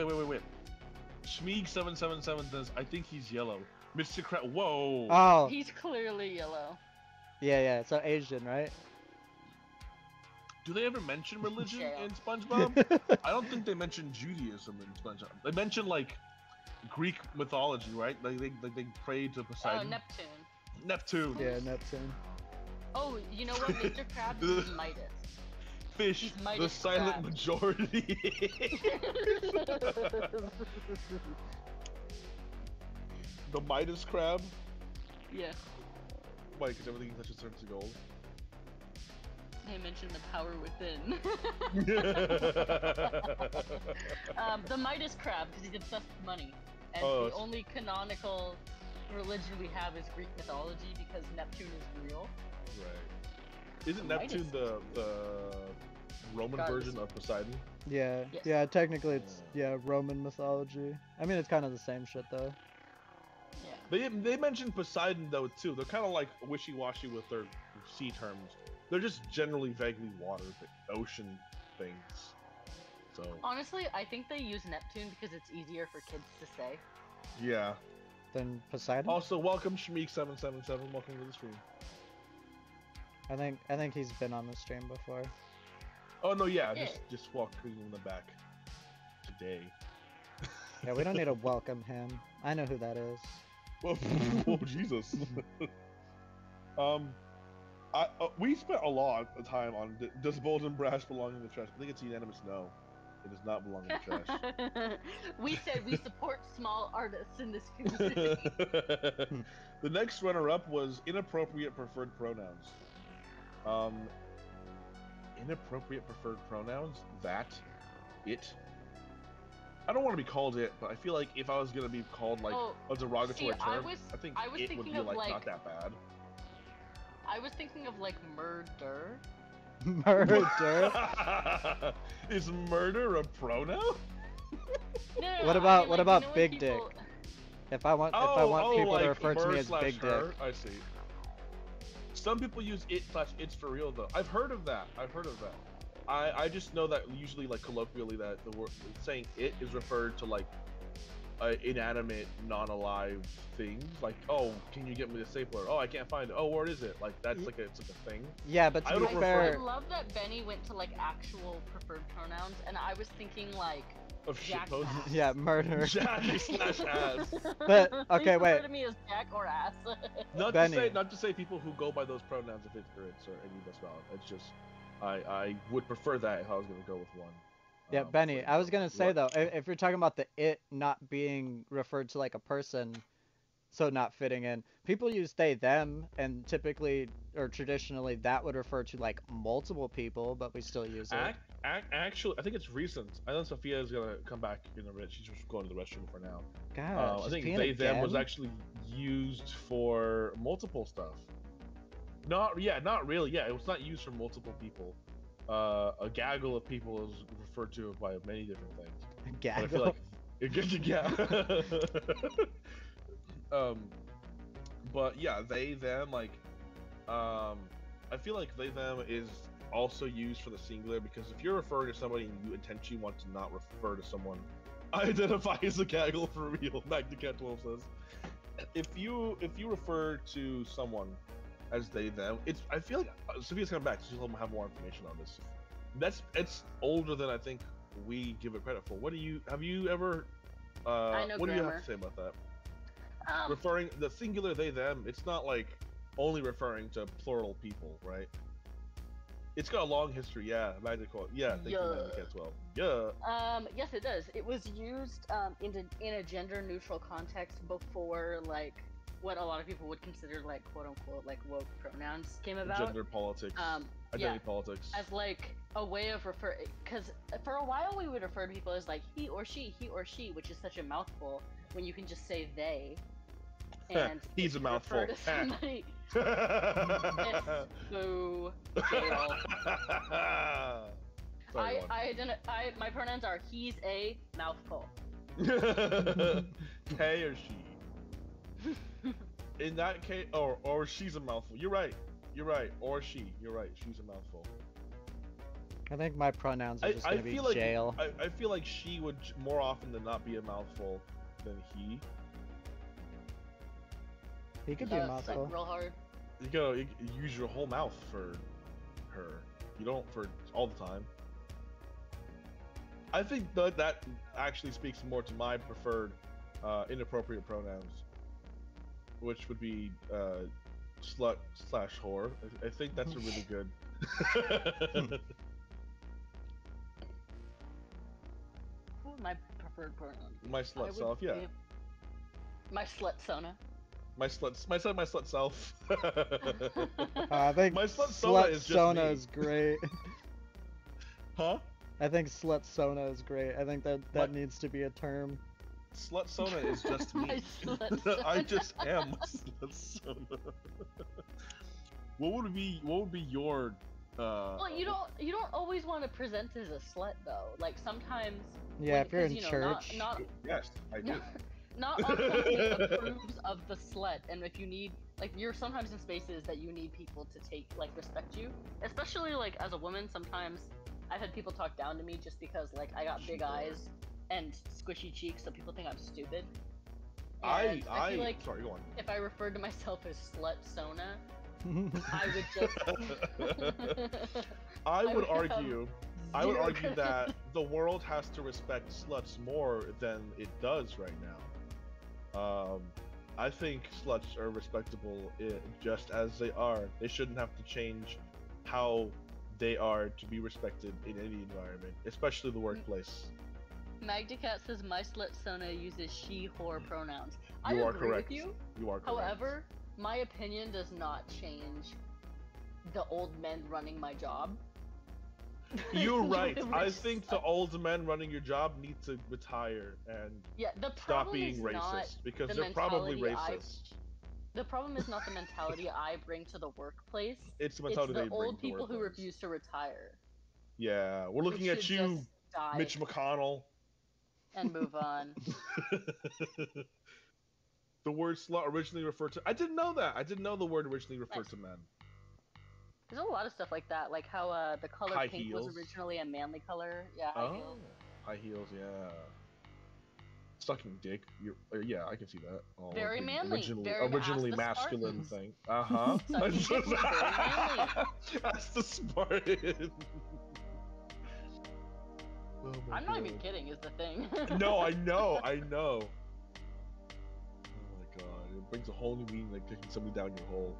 Schmeeg777 says, I think he's yellow. Mr. Krabs. Whoa. Oh, He's clearly yellow. yeah. So Asian, right? Do they ever mention religion Yeah. in SpongeBob? I don't think they mention Judaism in SpongeBob. They mention like Greek mythology, right? Like they pray to Oh, Poseidon. Neptune. Neptune. Yeah, Neptune. Oh, you know what? Mr. Krabs is Midas. Fish. He's The Midas silent Krabs. majority. The Midas crab. Yeah. Why? Because everything he touches turns to gold. They mentioned the power within. The Midas crab, because he's obsessed with money. And Oh, the it's- only canonical religion we have is Greek mythology because Neptune is real. Right. Isn't Midas. Neptune the Roman God, version this- of Poseidon? Yeah, Yes. yeah. Technically, it's Roman mythology. I mean, it's kind of the same shit though. Yeah. They mentioned Poseidon though too. They're kind of like wishy-washy with their sea terms. They're just generally vaguely ocean things. So Honestly, I think they use Neptune because it's easier for kids to say. yeah. Then Poseidon. Also, welcome Shmeek777. Welcome to the stream. I think he's been on the stream before. Oh no, yeah, Yeah. just walking in the back today. Yeah, we don't need to welcome him. I know who that is. Oh Jesus. We spent a lot of time on does Bolden Brass belong in the trash? I think it's a unanimous no. It does not belong in the trash. We said we support small artists in this community. The next runner-up was inappropriate preferred pronouns. Inappropriate preferred pronouns? That? It? I don't want to be called it, but I feel like if I was gonna be called like Oh, a derogatory see, term, I think I was it would thinking be of, like like- not that bad. I was thinking of like murder. Murder. Is murder a pronoun? No, What I about- mean, what like, about you know when big people- If I want people like to refer to me her as slash Big Dick. her? I see. Some people use it/its for real though. I've heard of that. I just know that usually like colloquially that the word saying it is referred to like inanimate, non-alive things. Like, oh, can you get me the stapler? Oh, I can't find it. Oh, where is it? Like that's like it's like a thing. Yeah, but I to be don't I fair, love that Benny went to like actual preferred pronouns, and I was thinking like Of shit Jack posts. ass. yeah, murder. Jack slash ass. But, Please okay, refer wait. to me as Jack or ass. Benny. Not to say people who go by those pronouns if it's or any that's valid. It's just I would prefer that if I was gonna go with one. Yeah, Benny, but I was gonna say what- though, if you're talking about the it not being referred to like a person, so not fitting in, people use they them, and typically or traditionally that would refer to like multiple people, but we still use it. Actually, I think it's recent. I know Sophia is gonna come back in a bit. She's just going to the restroom for now. God, I she's think peeing they them was again? actually used for multiple stuff. Not really. Yeah, it was not used for multiple people. a gaggle of people is referred to by many different things. But I feel Gaggle. like but yeah, they them like I feel like they them is also used for the singular because if you're referring to somebody and you intentionally want to not refer to someone, identify as a gaggle for real. Magnicat 12 says. If you refer to someone as they them, it's I feel like Sophia's coming back. She'll have more information on this. It's older than I think we give it credit for. What do you have you ever? I know what do you have grammar. to say about that? Referring the singular they them, it's not like only referring to plural people, right? It's got a long history, yeah. Magical, yeah. Thank you, Magnicat 12. Yeah. Yes, it does. It was used in a gender-neutral context before, like, what a lot of people would consider, like, quote-unquote, like, woke pronouns came about. Gender politics, identity politics. As, like, a way of referring... Because for a while we would refer to people as, like, he or she, which is such a mouthful, when you can just say they. And he's a mouthful. To somebody... Boo. Jail. My pronouns are he's a mouthful. He or she. In that case, or she's a mouthful. You're right. Or she. You're right. She's a mouthful. I think my pronouns are just gonna be like, jail. I feel like she would more often than not be a mouthful than he. He could be a mouthful. Like real hard. You use your whole mouth for her. You don't for all the time. I think that actually speaks more to my preferred inappropriate pronouns, which would be slut/whore. I think that's a really good. My preferred pronoun. My slut self, yeah. My slut sona. My slut self. I think my slut sona is great. Huh? I think slut sona is great. I think that needs to be a term. Slut sona is just me. I just am slut sona. What would be your Well, you don't always want to present as a slut though. Like sometimes. Yeah, if you're in church. Yes, I do. Not all company approves of the slut, and if you need, like, you're sometimes in spaces that you need people to respect you. Especially, like, as a woman, sometimes I've had people talk down to me just because, like, I got big eyes and squishy cheeks, so people think I'm stupid. And I feel like sorry, go on. if I referred to myself as slut sona, I would just. I would argue that the world has to respect sluts more than it does right now. I think sluts are respectable just as they are. They shouldn't have to change how they are to be respected in any environment, especially the workplace. Magdacat says my slut sona uses she/whore pronouns. I agree with you. You are correct. However, my opinion does not change the old men running my job. You're right. I think the old men running your job need to retire and stop being racist because they're probably racist. The problem is not the mentality I bring to the workplace. It's the mentality they bring to the workplace. Old people who refuse to retire. Yeah, we're looking at you, Mitch McConnell. And move on. The word slut originally referred to... I didn't know that. I didn't know the word originally referred to men. There's a lot of stuff like that, like how the color high pink heels. was originally a manly color. Yeah, high heels. High heels, yeah. Sucking dick. Yeah, I can see that. Oh, very manly. Originally masculine thing. Uh-huh. That's the Spartan. Oh I'm not even kidding, is the thing. No, I know. Oh my god, it brings a whole new meaning, like kicking somebody down your hole.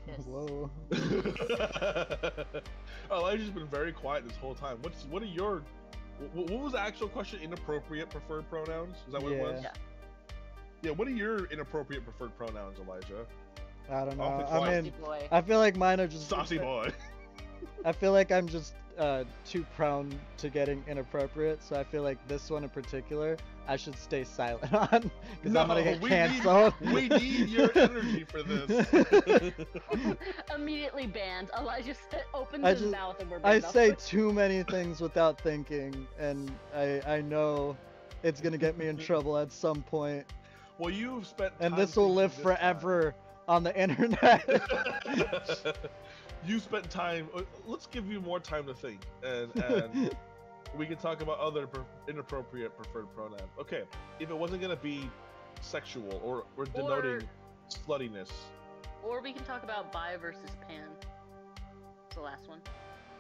Yes. Whoa. Elijah's been very quiet this whole time. What are your... What was the actual question? Inappropriate preferred pronouns? Is that what it was? Yeah. Yeah, what are your inappropriate preferred pronouns, Elijah? I don't know. I mean, I feel like mine are just... Saucy boy. I feel like I'm just too prone to getting inappropriate, so I feel like this one in particular, I should stay silent on, because I'm gonna get canceled. We need your energy for this. Immediately banned. Elijah opens his mouth and we're banned. I say too many things without thinking, and I know it's gonna get me in trouble at some point. Well, you've spent and this will live forever on the internet. You spent time. Let's give you more time to think, and we can talk about other inappropriate preferred pronouns. Okay, if it wasn't gonna be sexual or denoting sluttiness. Or we can talk about bi versus pan. It's the last one.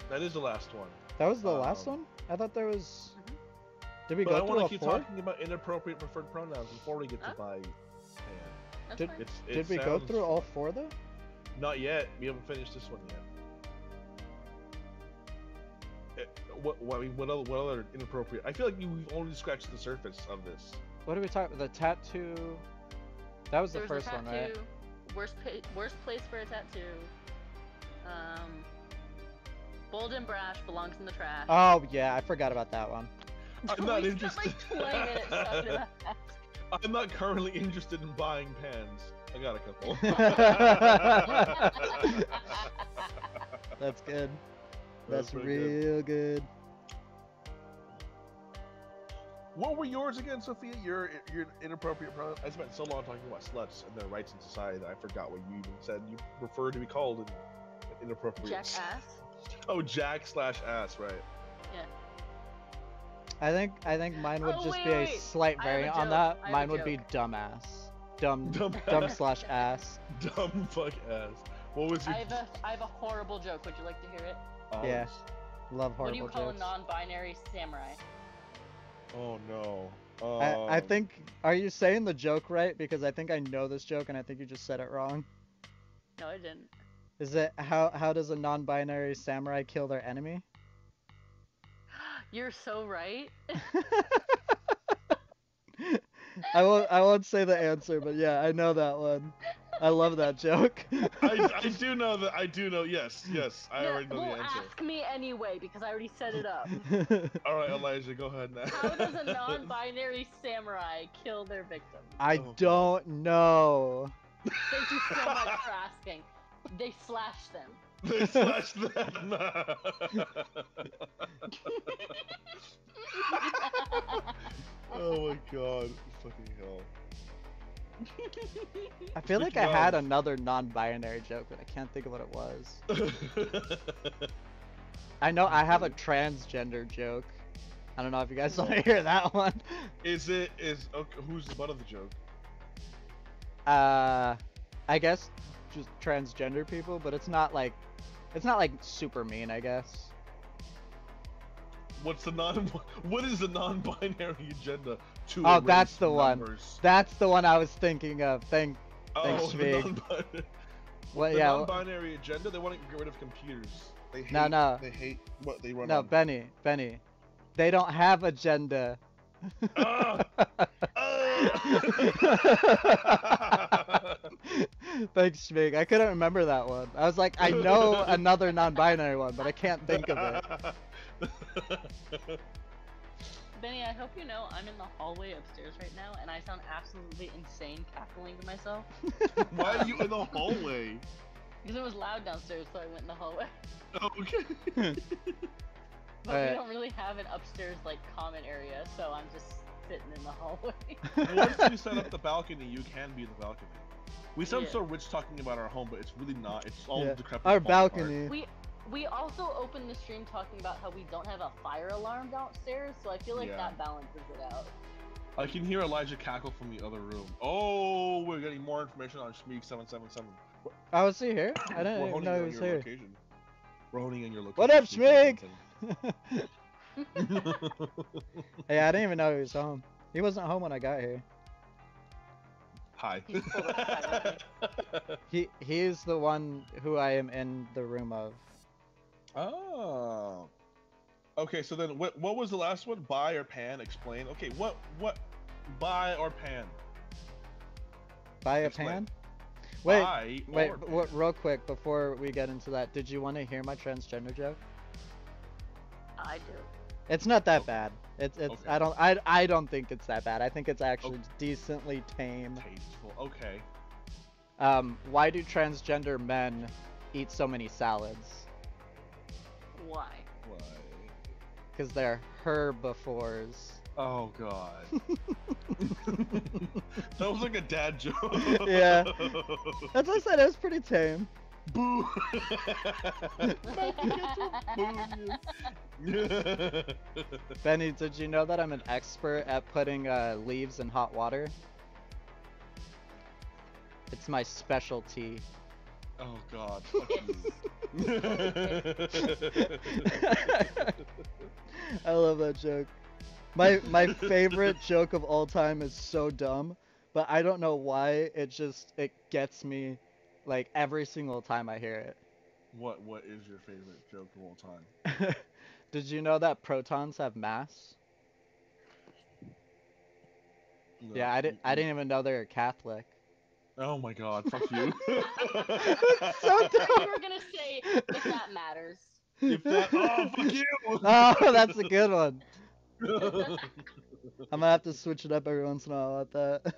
That is the last one. That was the last one? I thought there was. Did we but go I through want all to keep four? talking about inappropriate preferred pronouns before we get to bi pan. Did we go through all four though? Not yet. We haven't finished this one yet. What other inappropriate? I feel like we've only scratched the surface of this. What did we talk about? The tattoo. That was the first one, right? Worst place for a tattoo. Bold and brash belongs in the trash. Oh yeah, I forgot about that one. I'm not interested. Like 20 minutes talking about that. I'm not currently interested in buying pans. I got a couple. That's good. That's real good. What were yours again, Sophia? Your inappropriate pronoun. I spent so long talking about sluts and their rights in society that I forgot what you even said. You prefer to be called inappropriate. Jackass. Oh, Jack/ass, right? Yeah. I think mine would just be a slight variant on that. Mine would be dumbass. Dumb/ass. Dumb fuck ass. What was your... I have a horrible joke. Would you like to hear it? Yeah. Love horrible jokes. What do you call a non-binary samurai? Oh no. I think. Are you saying the joke right? Because I think I know this joke and I think you just said it wrong. No, I didn't. Is it how does a non-binary samurai kill their enemy? You're so right. I won't say the answer, but yeah, I know that one. I love that joke. I do know that. I do know. Yes. I already know the answer. Ask me anyway because I already set it up. All right, Elijah, go ahead now. How does a non-binary samurai kill their victim? I don't know. Thank you so much for asking. They slash them. They slash them. Oh my god. Fucking hell. I feel like I had another non-binary joke, but I can't think of what it was. I know I have a transgender joke. I don't know if you guys want to hear that one. Okay, who's the butt of the joke? I guess just transgender people, but it's not like super mean, I guess. What is the non-binary agenda to Oh, that's the numbers? one. That's the one I was thinking of. Thanks, Svig. The non-binary agenda, they want to get rid of computers. They hate, No. They hate what they run No, on. Benny. They don't have agenda. Thanks, Svig. I couldn't remember that one. I was like, I know another non-binary one, but I can't think of it. Benny, I hope you know I'm in the hallway upstairs right now, and I sound absolutely insane cackling to myself. Why are you in the hallway? Because it was loud downstairs, so I went in the hallway. Oh, okay. But we don't really have an upstairs common area, so I'm just sitting in the hallway. Once you set up the balcony, you can be in the balcony. We sound so rich talking about our home, but it's really not. It's all decrepit. Our balcony. We also opened the stream talking about how we don't have a fire alarm downstairs, so I feel like that balances it out. I can hear Elijah cackle from the other room. Oh, we're getting more information on Schmeeg777. Oh, is he here? I didn't even know he was here. We're honing in your location. What up, Schmeeg? Hey, I didn't even know he was home. He wasn't home when I got here. Hi. He's the one who I am in the room of. Oh. Okay, so then what was the last one? Buy or pan? Explain. Okay, what buy or pan? Buy a pan? Wait, bi wait, or pan. real quick before we get into that, did you want to hear my transgender joke? I do. It's not that Okay. bad. It's Okay. I don't think it's that bad. I think it's actually Okay. decently tame. Tasteful. Okay. Why do transgender men eat so many salads? Why? Why? Because they're herbivores. Oh god. That was like a dad joke. Yeah. That's what I said. It was pretty tame. Boo. Benny, did you know that I'm an expert at putting leaves in hot water? It's my specialty. Oh god. Fuck you. I love that joke. My favorite joke of all time is so dumb, but I don't know why it gets me like every single time I hear it. What is your favorite joke of all time? Did you know that protons have mass? No. Yeah, I didn't even know they were Catholic. Oh my god, fuck you. It's so I thought dumb. you were gonna say if that matters. If that, oh fuck you. Oh, that's a good one. I'm gonna have to switch it up every once in a while at that.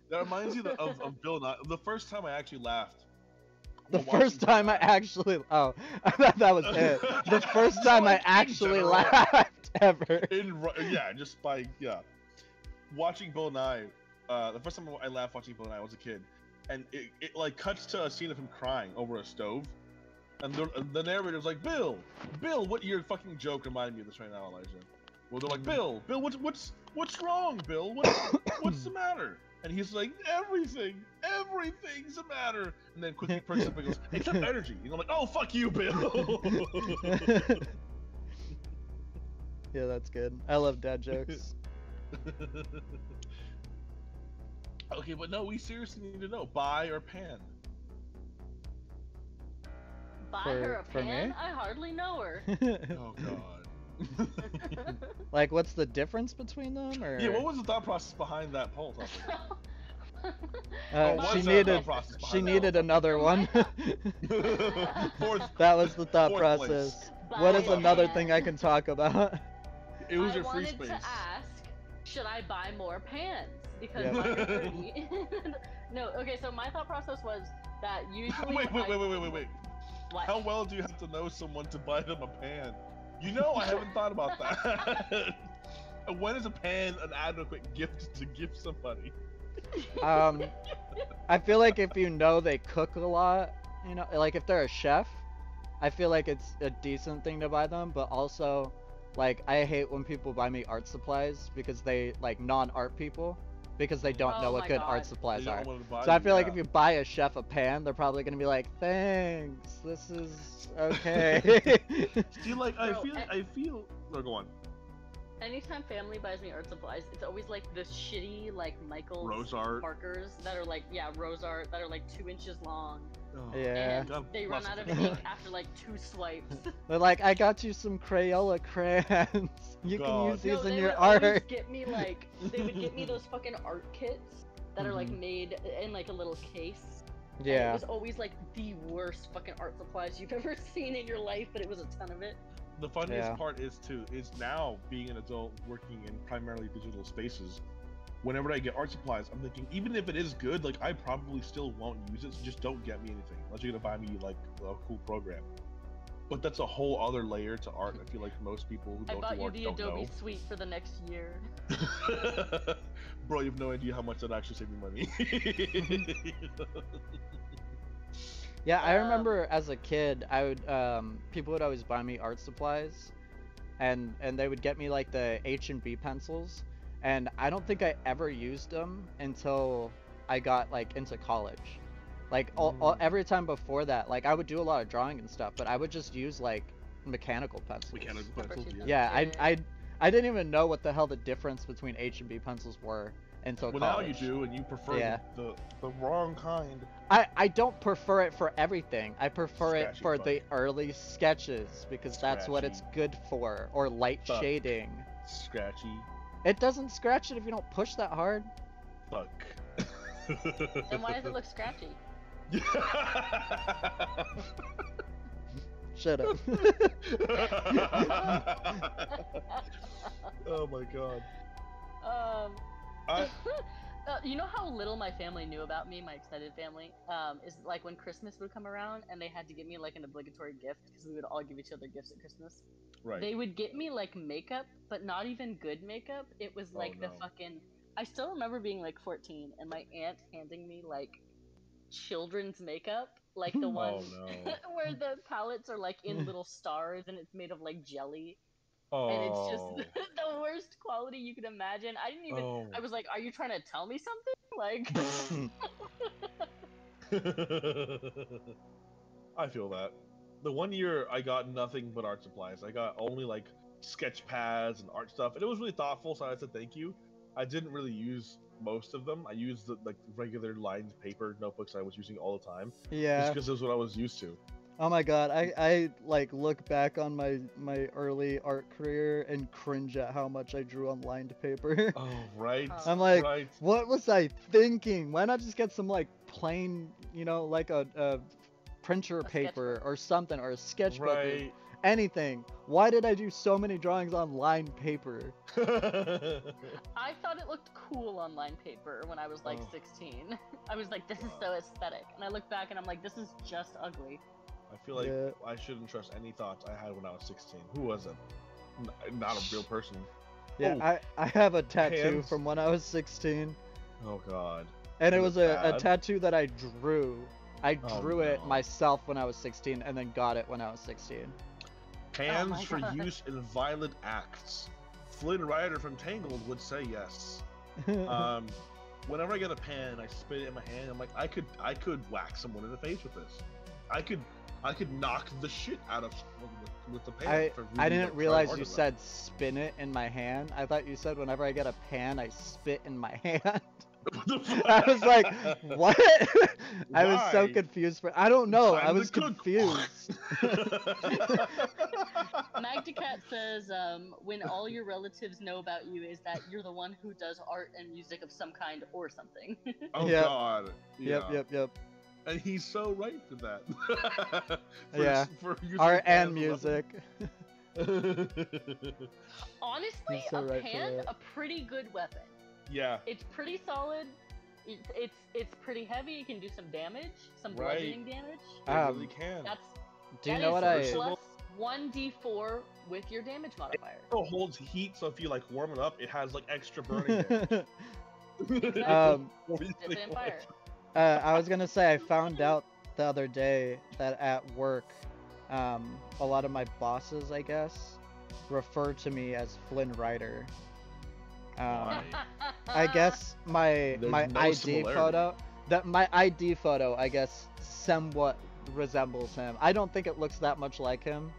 That reminds me of Bill Nye. The first time I actually laughed. The while watching first Bill time I Nye. actually I thought that was it. The first time I Like, in actually general. laughed ever. Yeah, just by watching Bill Nye. The first time I laughed watching Bill Nye, I was a kid, and it like cuts to a scene of him crying over a stove, and the narrator's like, Bill, what your fucking joke reminded me of this right now, Elijah. Well, they're like, Bill, what's wrong, Bill? What's the matter? And he's like, everything's the matter. And then quickly perks up and goes, except energy. And I'm like, oh fuck you, Bill. Yeah, that's good. I love dad jokes. Okay, but no, we seriously need to know, bi or pan? Buy For- her a for me? pan? I hardly know her. Oh god. Like, what's the difference between them? Or Yeah, what was the thought process behind that poll topic? she what's the needed thought process she behind that? needed another one. Fourth, That was the thought Fourth process. Buy What is a another pan. thing I can talk about? it was I your free wanted space. to ask, should I buy more pans? Because Yeah. mine are dirty. No, okay, so my thought process was that usually Wait. What? How well do you have to know someone to buy them a pan? You know, I haven't thought about that. And when is a pan an adequate gift to give somebody? I feel like if you know they cook a lot, you know, like if they're a chef, I feel like it's a decent thing to buy them, but also, like, I hate when people buy me art supplies because they, like, non-art people, because they don't know Oh what my good God. art supplies They don't are. want to buy So I you, feel like yeah. if you buy a chef a pan, they're probably gonna be like, thanks, this is okay. See, like, Bro, I feel. No, go on. Anytime family buys me art supplies, it's always like this shitty, like, Michael's Rose art. markers that are like, yeah, rose art that are like 2 inches long. Oh, Yeah. And God they run bless out of them. ink after like 2 swipes. They're like, I got you some Crayola crayons. You can God. use these No, in they your would always art. get me like, they would get me those fucking art kits that are like Mhm. made in like a little case. And it Yeah. was always like the worst fucking art supplies you've ever seen in your life, but it was a ton of it. The funniest Yeah. part is now being an adult working in primarily digital spaces. Whenever I get art supplies, I'm thinking, even if it is good, like I probably still won't use it. So just don't get me anything unless you're gonna buy me like a cool program. But that's a whole other layer to art. I feel like most people who I don't bought do you art the don't Adobe know. Suite for the next year. Bro, you have no idea how much that actually saved me money. Yeah, I Um, remember as a kid, I would people would always buy me art supplies, and they would get me like the H&B pencils, and I don't think I ever used them until I got like into college. Like every time before that, like I would do a lot of drawing and stuff, but I would just use like mechanical pencils. Mechanical Number pencils, two. yeah. Yeah, I didn't even know what the hell the difference between H&B pencils were until Well, now college. you do, and you prefer Yeah. the wrong kind. I don't prefer it for everything. I prefer it Scratchy for fuck. the early sketches because that's what it's good for, or light Fuck. shading. Scratchy. It doesn't scratch it if you don't push that hard. Fuck. Then why does it look scratchy? Shut up. Oh my god. Um, I you know how little my family knew about me, my extended family? Is like when Christmas would come around and they had to give me like an obligatory gift because we would all give each other gifts at Christmas. right. They would get me like makeup, but not even good makeup. It was like the no. fucking. I still remember being like 14 and my aunt handing me like children's makeup, like the one no. where the palettes are like in little stars and it's made of like jelly. And it's just Oh. the worst quality you could imagine. I didn't even. Oh. I was like, "Are you trying to tell me something?" Like, I feel that. The one year I got nothing but art supplies. I got only like sketch pads and art stuff, and it was really thoughtful. So I said thank you. I didn't really use most of them. I used the like regular lined paper notebooks I was using all the time, just Yeah. because it was what I was used to. Oh my god, I like look back on my early art career and cringe at how much I drew on lined paper. Oh right. I'm like, right. what was I thinking? Why not just get some like plain, like a printer paper or something, or a sketchbook, or Right. anything? Why did I do so many drawings on lined paper? I thought it looked cool on lined paper when I was like 16. I was like, "This is so aesthetic," and I look back and I'm like, "This is just ugly." I feel like Yeah. I shouldn't trust any thoughts I had when I was 16. Who was it? Not a real person. Yeah, Oh, I have a tattoo hands. from when I was 16, Oh god. and it Was was it a bad? tattoo that I drew. I Oh, drew it no. myself when I was 16, and then got it when I was 16. Hands my for God. use in violent acts. Flynn Rider from Tangled would say yes. Whenever I get a pen and I spit it in my hand, I'm like, I could whack someone in the face with this. I could knock the shit out of someone with the pen. I for really, didn't like, trying realize hard you enough. said spin it in my hand. I thought you said whenever I get a pan, I spit in my hand. What the fuck? I was like, what? I was so Why? confused I don't know. I Time to was cook. confused. Magdacat says, when all your relatives know about you is that you're the one who does art and music of some kind or something. Oh Yep. god. Yeah. Yep. And he's so right for that. Yeah. For using Art pan and as a weapon. music. Honestly, He's so a right for pan, that. a pretty good weapon. Yeah. It's pretty solid. It's pretty heavy. It can do some damage, some Right. bludgeoning damage. It Um, really can. That's Do you that know is what I? versatile. plus 1d4 with your damage modifier. It holds heat, so if you like warm it up, it has like extra burning damage. Um, Sip it in fire. I was gonna say I found out the other day that at work, a lot of my bosses, I guess, refer to me as Flynn Rider. Why? I guess my There's my no ID similarity. my ID photo, I guess, somewhat resembles him. I don't think it looks that much like him,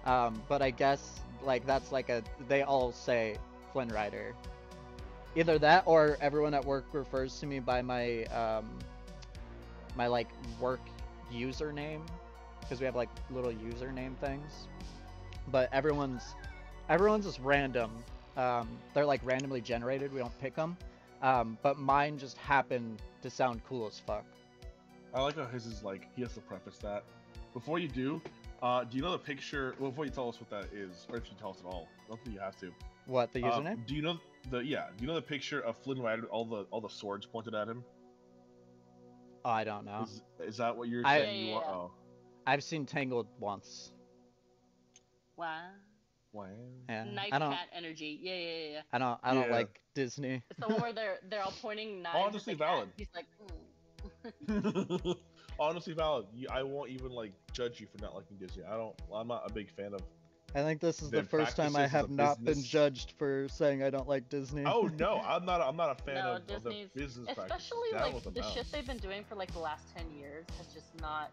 but I guess like that's like they all say Flynn Rider. Either that or everyone at work refers to me by my my like work username, because we have like little username things. But everyone's just random. They're like randomly generated. We don't pick them. But mine just happen to sound cool as fuck. I like how his is like, he has to preface that. Before you do you know the picture, well, before you tell us what that is, or if you tell us at all, I don't think you have to. What, the username? Do you know the picture of Flynn Rider, all the swords pointed at him? Oh, I don't know. Is that what you're I- saying you want? Yeah. Oh. I've seen Tangled once. Wow. Wow. Yeah. Knife I don't. cat energy. Yeah. I don't Yeah. like Disney. It's the one where they're all pointing knives. Honestly at the cat. valid. He's like, Honestly valid. I won't even like judge you for not liking Disney. I'm not a big fan of. I think this is the Then first time I practices have the not been business. judged for saying I don't like Disney. Oh no, I'm not a fan no, of the Disney's, business practices. especially Down like with the them out. shit they've been doing for like the last 10 years has just not.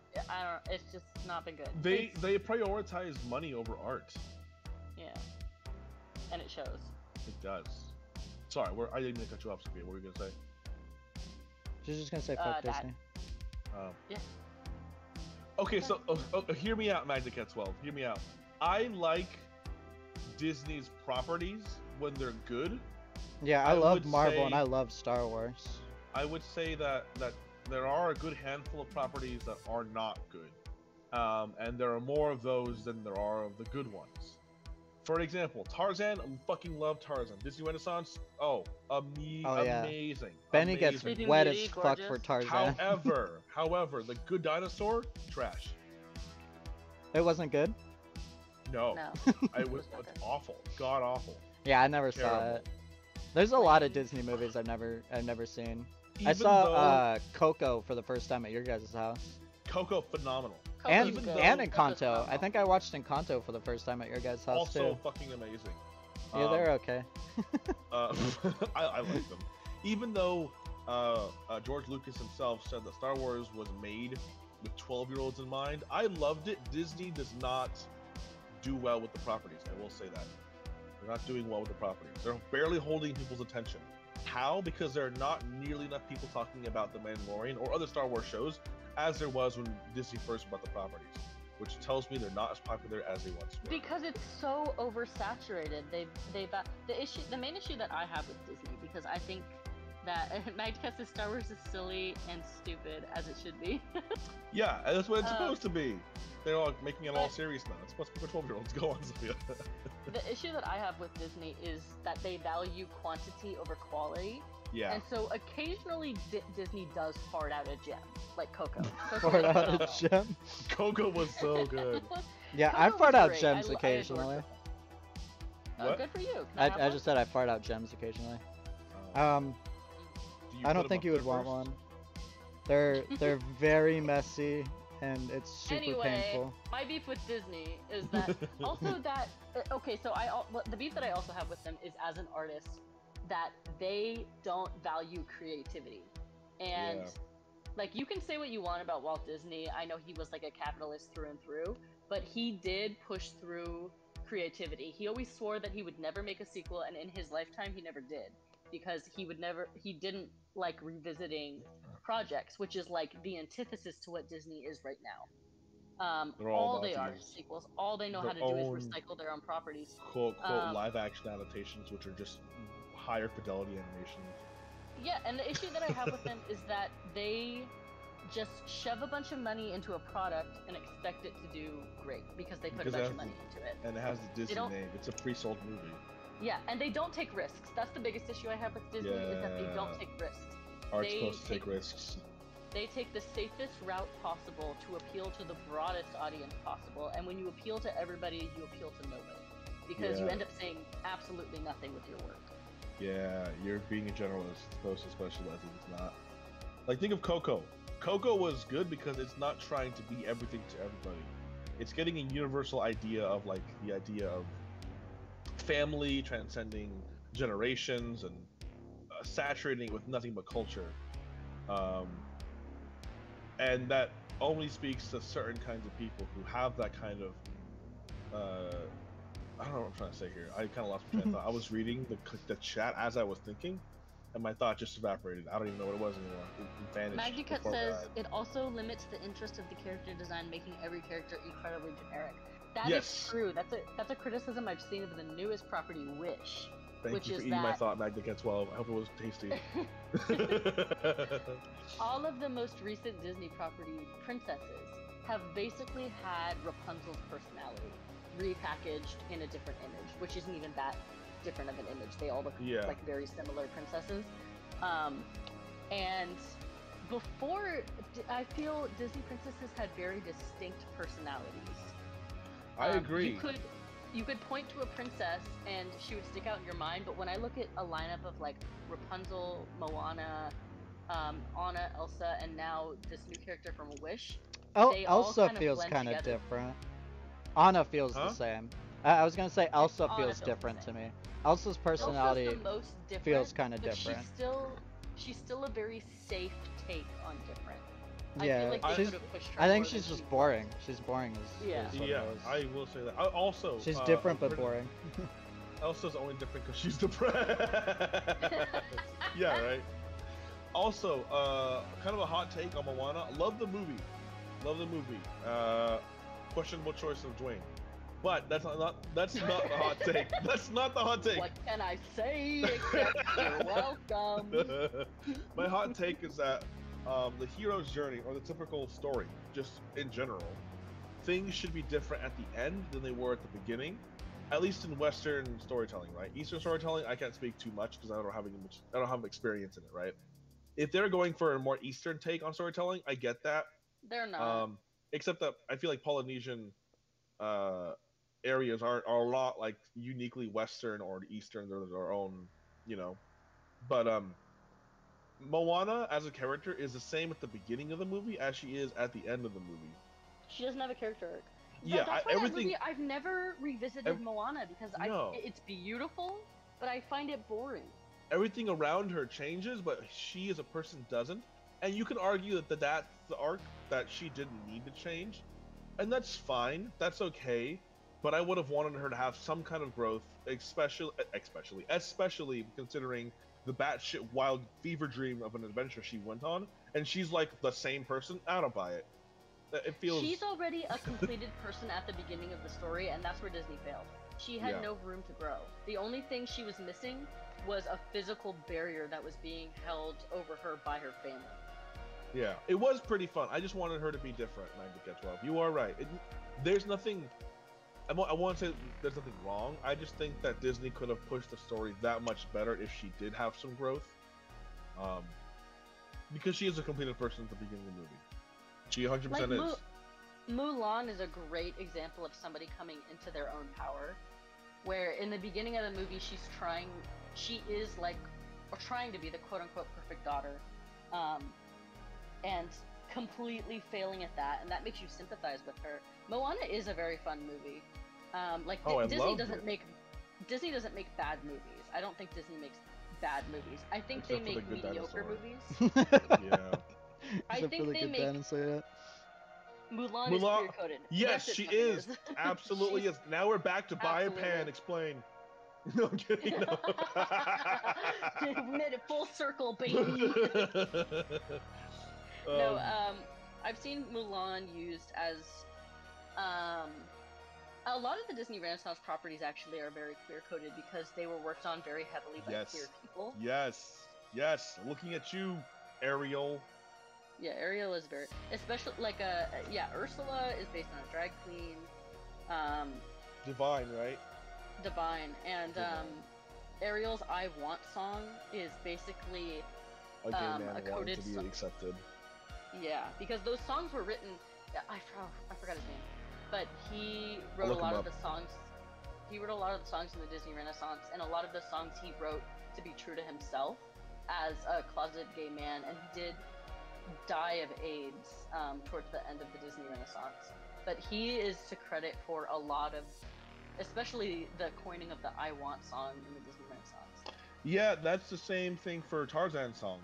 It's just not been good. They It's- they prioritize money over art. yeah, and it shows. It does. Sorry, I didn't mean to cut you off, Sophia. What were you gonna say? She's just gonna say fuck that. Disney. Yeah. Okay, so hear me out, Magic Cat 12. Hear me out. I like Disney's properties when they're good. Yeah, I I love would Marvel and say- I love Star Wars. I would say that there are a good handful of properties that are not good, and there are more of those than there are of the good ones. For example, Tarzan, fucking love Tarzan. Disney Renaissance, Oh, yeah. amazing. Benny gets amazing. Sleeping wet as Beauty, fuck for gorgeous. Tarzan. However, The Good Dinosaur, trash. It wasn't good? No, No. it was it's awful, god awful. Yeah, I never saw Terrible. it. There's a lot of Disney movies I've never seen. I Even saw though Coco for the first time at your guys' house. Coco phenomenal, And Coco's good. and Coco's Encanto. phenomenal. I think I watched Encanto for the first time at your guys' house also too. fucking amazing. Yeah, they're okay. I like them. Even though George Lucas himself said that Star Wars was made with 12-year-olds in mind, I loved it. Disney does not do well with the properties. I will say that. They're not doing well with the properties. They're barely holding people's attention. How? Because there are not nearly enough people talking about The Mandalorian or other Star Wars shows as there was when Disney first bought the properties, which tells me they're not as popular as they once were. Because it's so oversaturated. The main issue that I have with Disney, because I think that Magcast is Star Wars is silly and stupid as it should be. Yeah, and that's what it's supposed to be. They're all making it all serious now. It's supposed to be for 12-year-olds. Go on, Sophia. The issue that I have with Disney is that they value quantity over quality. Yeah. And so occasionally Disney does fart out a gem, like Coco. Fart out a gem. Coco was so good. Yeah, Coco I was fart out great. gems I adore occasionally. Coco. What? Good for you. Can have I one? just said I fart out gems occasionally. Do I put don't 'em think up you would there want first? one. They're very messy and it's super Anyway, painful. my beef with Disney is that also that okay, so the beef that I also have with them is as an artist that they don't value creativity. And Yeah. like you can say what you want about Walt Disney. I know he was like a capitalist through and through, but he did push through creativity. He always swore that he would never make a sequel, and in his lifetime he never did, because he didn't like revisiting projects, which is like the antithesis to what Disney is right now. They're all All about they are these- is sequels. All they know their how to do is own recycle their own properties. quote Um, live action adaptations, which are just higher fidelity animations. Yeah, and the issue that I have with them is that they just shove a bunch of money into a product and expect it to do great because they put Because a it bunch has of money into it. And it has the Disney don't- name. It's a pre-sold movie. Yeah, and they don't take risks. That's the biggest issue I have with Disney is that they don't Yeah. take risks. Art's They supposed to take take- risks. They take the safest route possible to appeal to the broadest audience possible, and when you appeal to everybody, you appeal to nobody. Because you Yeah. end up saying absolutely nothing with your work. Yeah, you're being a generalist as opposed to specializing. It's not. Like, think of Coco. Coco was good because it's not trying to be everything to everybody. It's getting a universal idea of, like, the idea of family transcending generations and saturating it with nothing but culture. And that only speaks to certain kinds of people who have that kind of I don't know what I'm trying to say here. I kind of lost my train of thought. I was reading the chat as I was thinking, and my thought just evaporated. I don't even know what it was anymore. It vanished. Maggie Cut before my says eyes. it also limits the interest of the character design, making every character incredibly generic. That is Yes. true. That's a criticism I've seen of the newest property, Wish. Thank which you for is eating my that- thought, Magna Cat 12. I hope it was tasty. All of the most recent Disney property princesses have basically had Rapunzel's personality repackaged in a different image, which isn't even that different of an image. They all look Yeah. like very similar princesses. And before, I feel Disney princesses had very distinct personalities. I agree. You could point to a princess and she would stick out in your mind, but when I look at a lineup of like Rapunzel, Moana, Anna, Elsa, and now this new character from Wish, they all Elsa kind of feels blend kind of together. different. Anna feels Huh? the same. I was gonna say Elsa Anna feels feels the different to same. me. Elsa's personality Elsa's the most different, feels kind of but different. She's still a very safe take on different. I Yeah, feel like they she's- could have pushed her I think more she's than just she boring. She's boring as, Yeah. as what Yeah, it is. I will say that. I also, She's different but pretty- boring. Elsa's only different because she's depressed. Yeah, right. Also, kind of a hot take on Moana. Love the movie. Love the movie. Questionable choice of Dwayne. But that's not the hot take. That's not the hot take. What can I say except you're welcome? My hot take is that the hero's journey or the typical story, just in general, things should be different at the end than they were at the beginning. At least in Western storytelling, right? Eastern storytelling, I can't speak too much because I don't have experience in it, right? If they're going for a more Eastern take on storytelling, I get that. They're not. Except that I feel like Polynesian uh, areas are a lot like uniquely Western or Eastern. They're their own, you know. But Moana as a character is the same at the beginning of the movie as she is at the end of the movie. She doesn't have a character arc. Yeah, That's why everything. that movie, I've never revisited Moana because No. it's beautiful, but I find it boring. Everything around her changes, but she as a person doesn't. And you can argue that that's the arc that she didn't need to change. And that's fine. That's okay. But I would have wanted her to have some kind of growth, especially considering the batshit wild fever dream of an adventure she went on. And she's like the same person. I don't buy it. It feels... She's already a completed person at the beginning of the story, and that's where Disney failed. She had no room to grow. The only thing she was missing was a physical barrier that was being held over her by her family. Yeah, it was pretty fun. I just wanted her to be different, 9 to Get 12. You are right. There's nothing... I want to say there's nothing wrong. I just think that Disney could have pushed the story that much better if she did have some growth. Because she is a completed person at the beginning of the movie. She 100% is. Mulan is a great example of somebody coming into their own power. Where in the beginning of the movie, she is like, or trying to be the quote-unquote perfect daughter. And completely failing at that, and that makes you sympathize with her. Moana is a very fun movie. Disney doesn't make bad movies. I don't think Disney makes bad movies. I think Except they make mediocre movies. Yeah. I think they make dinosaur. Mulan is queer coded. Yes, she is. Absolutely is. Now we're back to buy a pan. Explain. No, I'm kidding. No. We made it full circle, baby. No, I've seen Mulan used as, a lot of the Disney Renaissance properties actually are very queer-coded because they were worked on very heavily by queer people. Yes. Looking at you, Ariel. Yeah, Ariel is very, especially like Ursula is based on a drag queen. Divine, right? Divine, and Ariel's "I Want" song is basically a gay man a coded to be accepted. Yeah, because those songs were written. I forgot his name, but he wrote a lot of the songs. He wrote a lot of the songs in the Disney Renaissance, and a lot of the songs he wrote to be true to himself as a closeted gay man, and he did die of AIDS towards the end of the Disney Renaissance. But he is to credit for a lot of, especially the coining of the "I Want" song in the Disney Renaissance. Yeah, that's the same thing for Tarzan's song.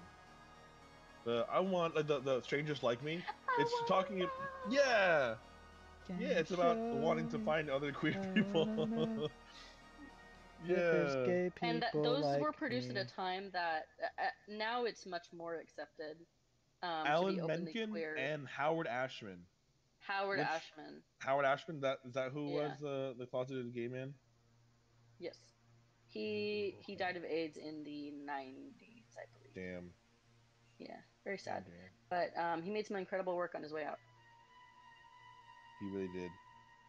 The "I Want," the "Strangers Like Me." It's talking. Yeah, it's about wanting to find other queer people. Yeah. And those were produced at a time that now it's much more accepted. Alan Menken and Howard Ashman. Howard Ashman. Howard Ashman. Is that who was the closeted gay man? Yes, he died of AIDS in the 90s, I believe. Damn. Yeah, very sad. But he made some incredible work on his way out. He really did.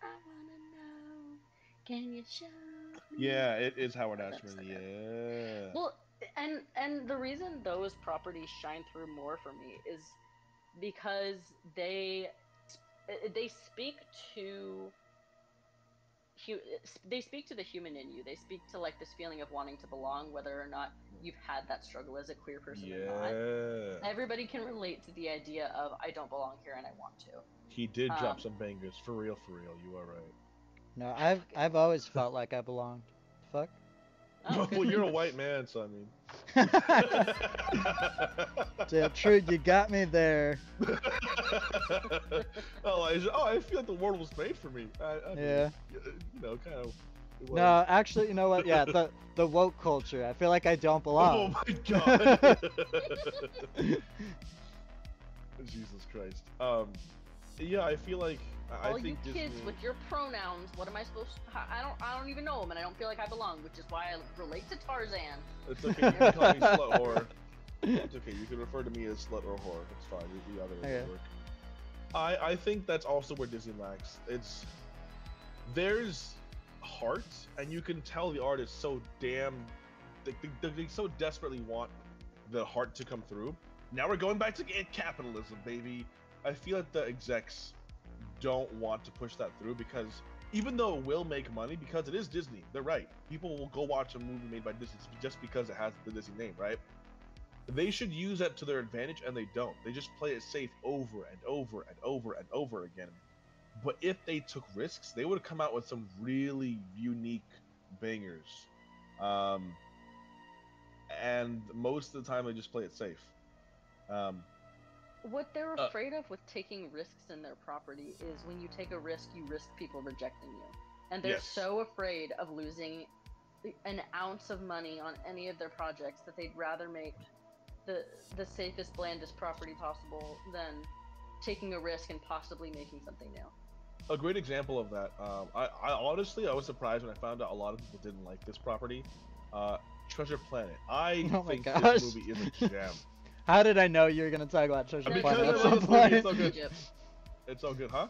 I wanna know, can you show me? Yeah, it is Howard Ashman. Yeah. Well, and the reason those properties shine through more for me is because they speak to the human in you. They speak to like this feeling of wanting to belong, whether or not you've had that struggle as a queer person or not. Everybody can relate to the idea of "I don't belong here and I want to." He did drop some bangers, for real. You are right. No, I've always felt like I belonged. Fuck. Oh. Well, you're a white man, so I mean. Damn true, you got me there. I feel like the world was made for me. Yeah. You know, kind of. No, actually, you know what? Yeah, the woke culture. I feel like I don't belong. Oh my god. Jesus Christ. Yeah, I feel like all I think you kids with your pronouns, what am I supposed to? I don't even know them, and I don't feel like I belong, which is why I relate to Tarzan. It's okay. You can call me slut whore. It's okay. You can refer to me as slut or whore. It's fine. The other Okay. work. I think that's also where Disney lacks. There's heart, and you can tell the artist so damn they so desperately want the heart to come through. Now we're going back to capitalism, baby. I feel like the execs don't want to push that through because even though it will make money, because it is Disney, they're right. People will go watch a movie made by Disney just because it has the Disney name, right? They should use that to their advantage, and they don't. They just play it safe over and over and over and over again. But if they took risks, they would have come out with some really unique bangers. And most of the time, they just play it safe. What they're afraid of with taking risks in their property is when you take a risk, you risk people rejecting you. And they're so afraid of losing an ounce of money on any of their projects that they'd rather make the safest, blandest property possible than taking a risk and possibly making something new. A great example of that, I honestly, I was surprised when I found out a lot of people didn't like this property. Treasure Planet. I think this movie is a gem. How did I know you were gonna talk about Treasure Because Planet? it's so good. Egypt. It's all good, huh?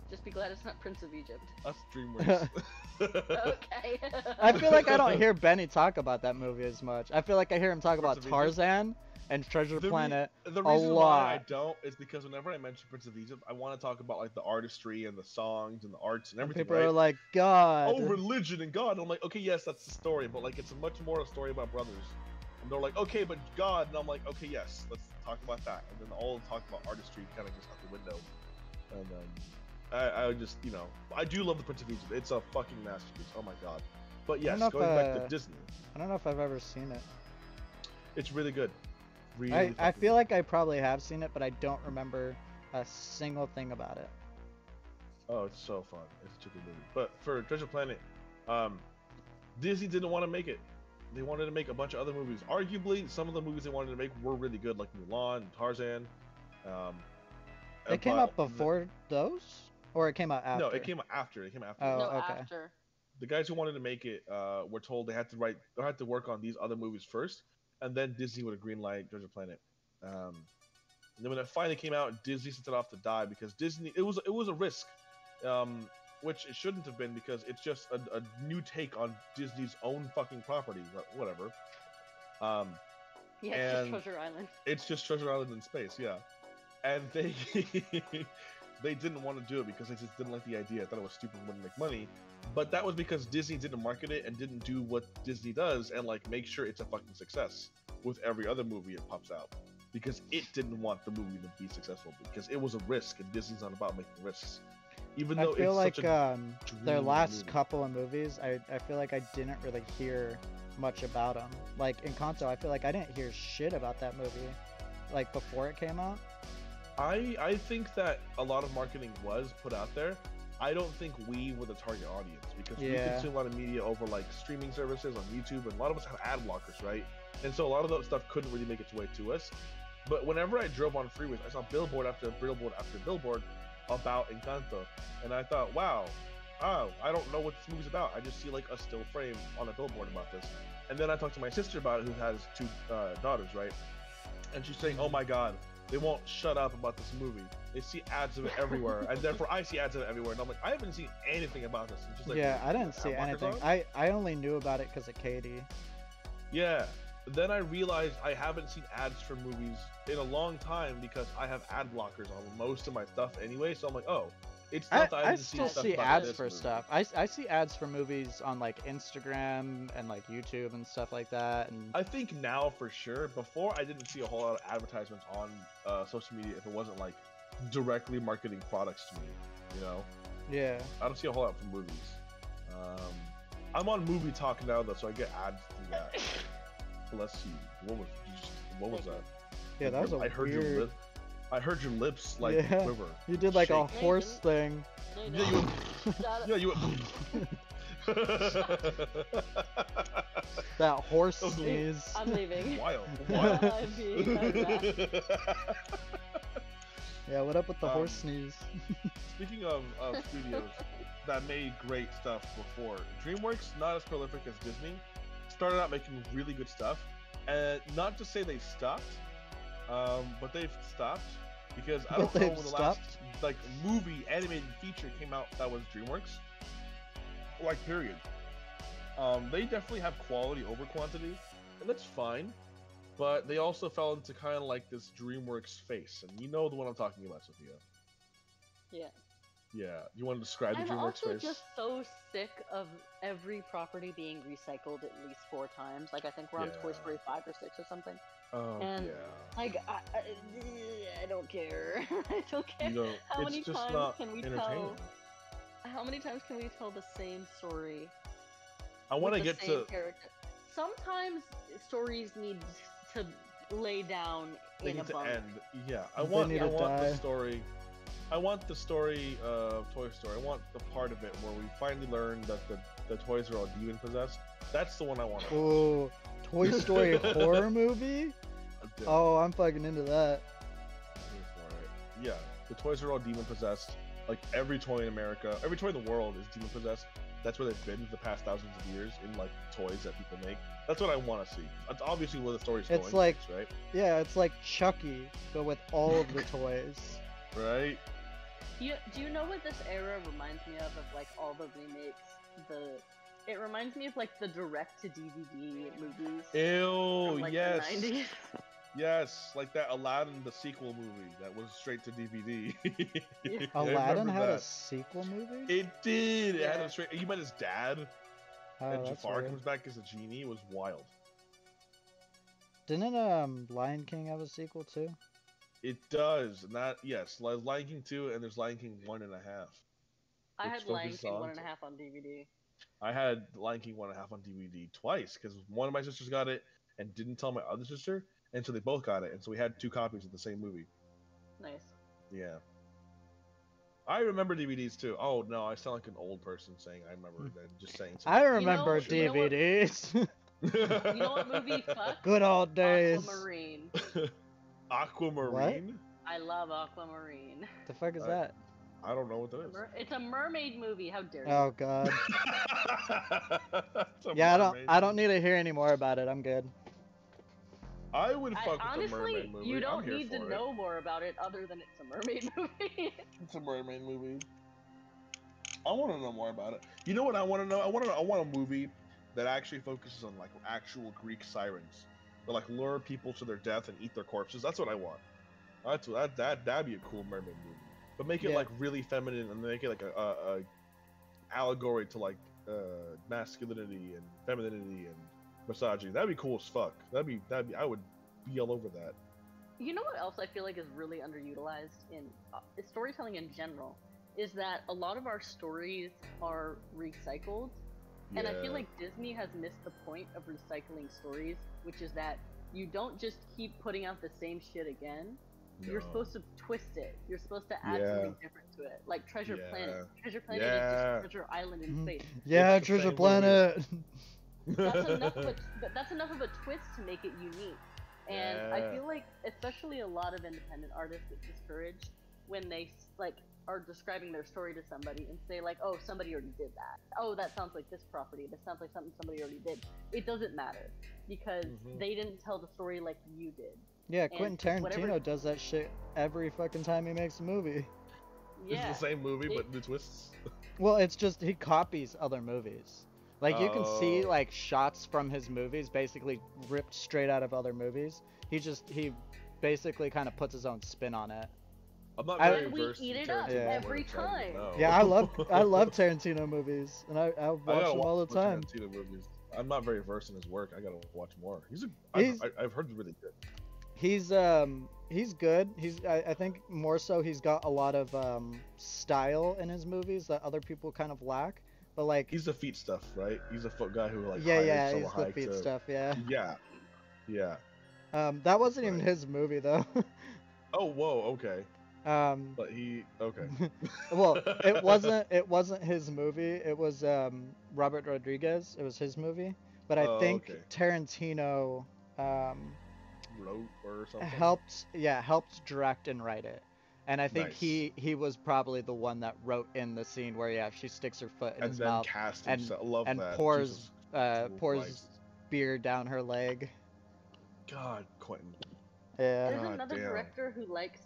Just be glad it's not Prince of Egypt. That's DreamWorks. Okay. I feel like I don't hear Benny talk about that movie as much. I feel like I hear him talk about Prince of Tarzan and Treasure Planet the a reason lot. why I don't is because whenever I mention Prince of Egypt, I want to talk about like the artistry and the songs and the arts and everything. People right? are like, God. Oh, religion and God. And I'm like, okay, yes, that's the story, but like it's much more a story about brothers. And they're like, okay, but God, and I'm like, okay, yes, let's talk about that. And then all the talk about artistry kind of just out the window. And I just, you know, I do love the Prince of Egypt. It's a fucking masterpiece. Oh my God. But yes, going back to Disney. I don't know if I've ever seen it. It's really good. Really I feel like I probably have seen it, but I don't remember a single thing about it. Oh, it's so fun. It's such a good movie. But for Treasure Planet, Disney didn't want to make it. They wanted to make a bunch of other movies. Arguably, some of the movies they wanted to make were really good, like Mulan and Tarzan. It came out before those? Or it came out after? No, it came out after. It came after. Oh, No, okay. after. The guys who wanted to make it were told they had to work on these other movies first, and then Disney would have greenlight Treasure Planet. And then when it finally came out, Disney sent it off to die because Disney it was a risk, which it shouldn't have been because it's just a new take on Disney's own fucking property, but whatever. Yeah, it's just Treasure Island. It's just Treasure Island in space, yeah. And they they didn't want to do it because they just didn't like the idea. I thought it was stupid and wouldn't make money. But that was because Disney didn't market it and didn't do what Disney does and like make sure it's a fucking success with every other movie it pops out. Because it didn't want the movie to be successful because it was a risk and Disney's not about making risks. Even though I feel it's like such a their last movie. couple of movies, I feel like I didn't really hear much about them. Like Encanto, I feel like I didn't hear shit about that movie, like before it came out. I think that a lot of marketing was put out there. I don't think we were the target audience because we consume a lot of media over like streaming services on YouTube, and a lot of us have ad blockers, right? And so a lot of that stuff couldn't really make its way to us. But whenever I drove on freeways, I saw billboard after billboard after billboard about Encanto, and I thought, wow, I don't know what this movie's about. I just see like a still frame on a billboard about this. And then I talked to my sister about it, who has two daughters, right? And she's saying, oh my God, they won't shut up about this movie. They see ads of it everywhere, and therefore I see ads of it everywhere. And I'm like, I haven't seen anything about this. And she's like, yeah, I didn't see anything. I only knew about it because of Katie. Yeah. Then I realized I haven't seen ads for movies in a long time because I have ad blockers on most of my stuff anyway. So I'm like, oh, it's not that I didn't still stuff see about ads this for movie. stuff. I see ads for movies on like Instagram and like YouTube and stuff like that. And I think now for sure. Before I didn't see a whole lot of advertisements on social media if it wasn't like directly marketing products to me, you know? yeah. I don't see a whole lot from movies. I'm on Movie Talk now though, so I get ads through that. Bless you. What was that? Yeah, that was a I heard weird... your lip. I heard your lips like Yeah. quiver. You did like a Shake. horse thing. Yeah, you. That horse That was sneeze. I'm leaving. Wild. I'm being Yeah, what up with the horse sneeze? Speaking of studios that made great stuff before, DreamWorks, not as prolific as Disney, started out making really good stuff, And not to say they stopped, but they've stopped because I But don't know they've when the last stopped? like movie animated feature came out that was DreamWorks. Like period. They definitely have quality over quantity, and that's fine. But they also fell into kind of like this DreamWorks face, and you know the one I'm talking about, Sophia. Yeah. Yeah, you want to describe the I'm DreamWorks also face? just so sick of every property being recycled at least 4 times. Like I think we're on Toy Yeah. Story 5 or 6 or something. Oh And yeah. like I don't care. I don't care. You know, How it's many just times not can we entertaining. tell? How many times can we tell the same story I with want to the get same to character? Sometimes stories need to lay down they in a need to bunk. end. Yeah, I They want need I to want the die. story. I want the story of Toy Story. I want the part of it where we finally learn that the toys are all demon possessed. That's the one I want. Ooh, Toy Story horror movie? Oh, I'm fucking into that. Yeah, the toys are all demon possessed. Like every toy in America, every toy in the world is demon possessed. That's where they've been for the past thousands of years in like toys that people make. That's what I want to see. That's obviously where the story's going. It's like, next, right? Yeah, it's like Chucky, but with all of the toys. Right. Do you know what this era reminds me of like all the remakes? It reminds me of like the direct to DVD movies Ew. from like Yes. the 90s. Yes, like that Aladdin the sequel movie that was straight to DVD. Yeah. I Aladdin remember had a that. sequel movie? It did. It had Yeah. a straight. He met his dad, Oh, and that's Jafar weird. comes back as a genie. It was wild. Didn't Lion King have a sequel too? It does, and that yes, there's Lion King 2 and there's Lion King 1.5. I which had Lion focuses King on- 1.5 on DVD. I had Lion King 1.5 on DVD twice because one of my sisters got it and didn't tell my other sister, and so they both got it, and so we had 2 copies of the same movie. Nice. Yeah. I remember DVDs too. Oh no, I sound like an old person saying I remember. Just saying. I something. remember you know what- DVDs. You know what movie fucked? Good old days. Aquamarine. Aquamarine? I love Aquamarine. The fuck is I- that? I don't know what that is. It's a mermaid movie. How dare you? Oh god. It's a Yeah, mermaid I don't movie. need to hear any more about it. I'm good. I would fuck with the Honestly, mermaid movie. you I'm don't here need to for it. know more about it other than it's a mermaid movie. It's a mermaid movie. I want to know more about it. You know what I want to know? I want a movie that actually focuses on like actual Greek sirens, that like lure people to their death and eat their corpses. That's what I want. That'd be a cool mermaid movie. But make it Yeah. like really feminine and make it like a allegory to like masculinity and femininity and misogyny. That'd be cool as fuck. That'd be I would be all over that. You know what else I feel like is really underutilized in storytelling in general is that a lot of our stories are recycled, and I feel Yeah. like Disney has missed the point of recycling stories, which is that you don't just keep putting out the same shit again. You're No. supposed to twist it. You're supposed to add Yeah. something different to it, like Treasure Planet. Treasure Planet is Yeah. just Treasure Island in Mhm. space. Yeah, It's the Treasure same Planet. That's enough of a twist to make it unique. And I Yeah. feel like, especially a lot of independent artists get discouraged when they like are describing their story to somebody and say like, "Oh, somebody already did that. Oh, that sounds like this property. This sounds like something somebody already did." It doesn't matter because Mhm. they didn't tell the story like you did. Yeah, And Quentin Tarantino whatever- does that shit every fucking time he makes a movie. Yeah. It's the same movie, It- but new twists. Well, it's just he copies other movies. Like you can see Oh. like shots from his movies basically ripped straight out of other movies. He basically kind of puts his own spin on it. I'm not I- very And we versed eat in it up Tarantino every work, so I don't time. know. Yeah, I love Tarantino movies, and I watch gotta them all the watch more time. Tarantino movies. I'm not very versed in his work. I gotta watch more. He's- I've heard he's really good. He's good. I think more so he's got a lot of style in his movies that other people kind of lack. But like He's the feet stuff, right? He's a foot guy who like yeah, hires he's someone the hike feet to... stuff. Yeah. Yeah. That wasn't even Right. his movie though. Oh, whoa, okay. um, But he okay. well, it wasn't his movie. It was Robert Rodriguez. It was his movie. But I Oh, think okay. Tarantino Wrote or something. helped direct and write it. And I think Nice. he was probably the one that wrote in the scene where she sticks her foot in And his then mouth cast and- himself. Love and that. pours Jesus pours Christ. beer down her leg. God, Quentin. Yeah. There's God another damn. director who likes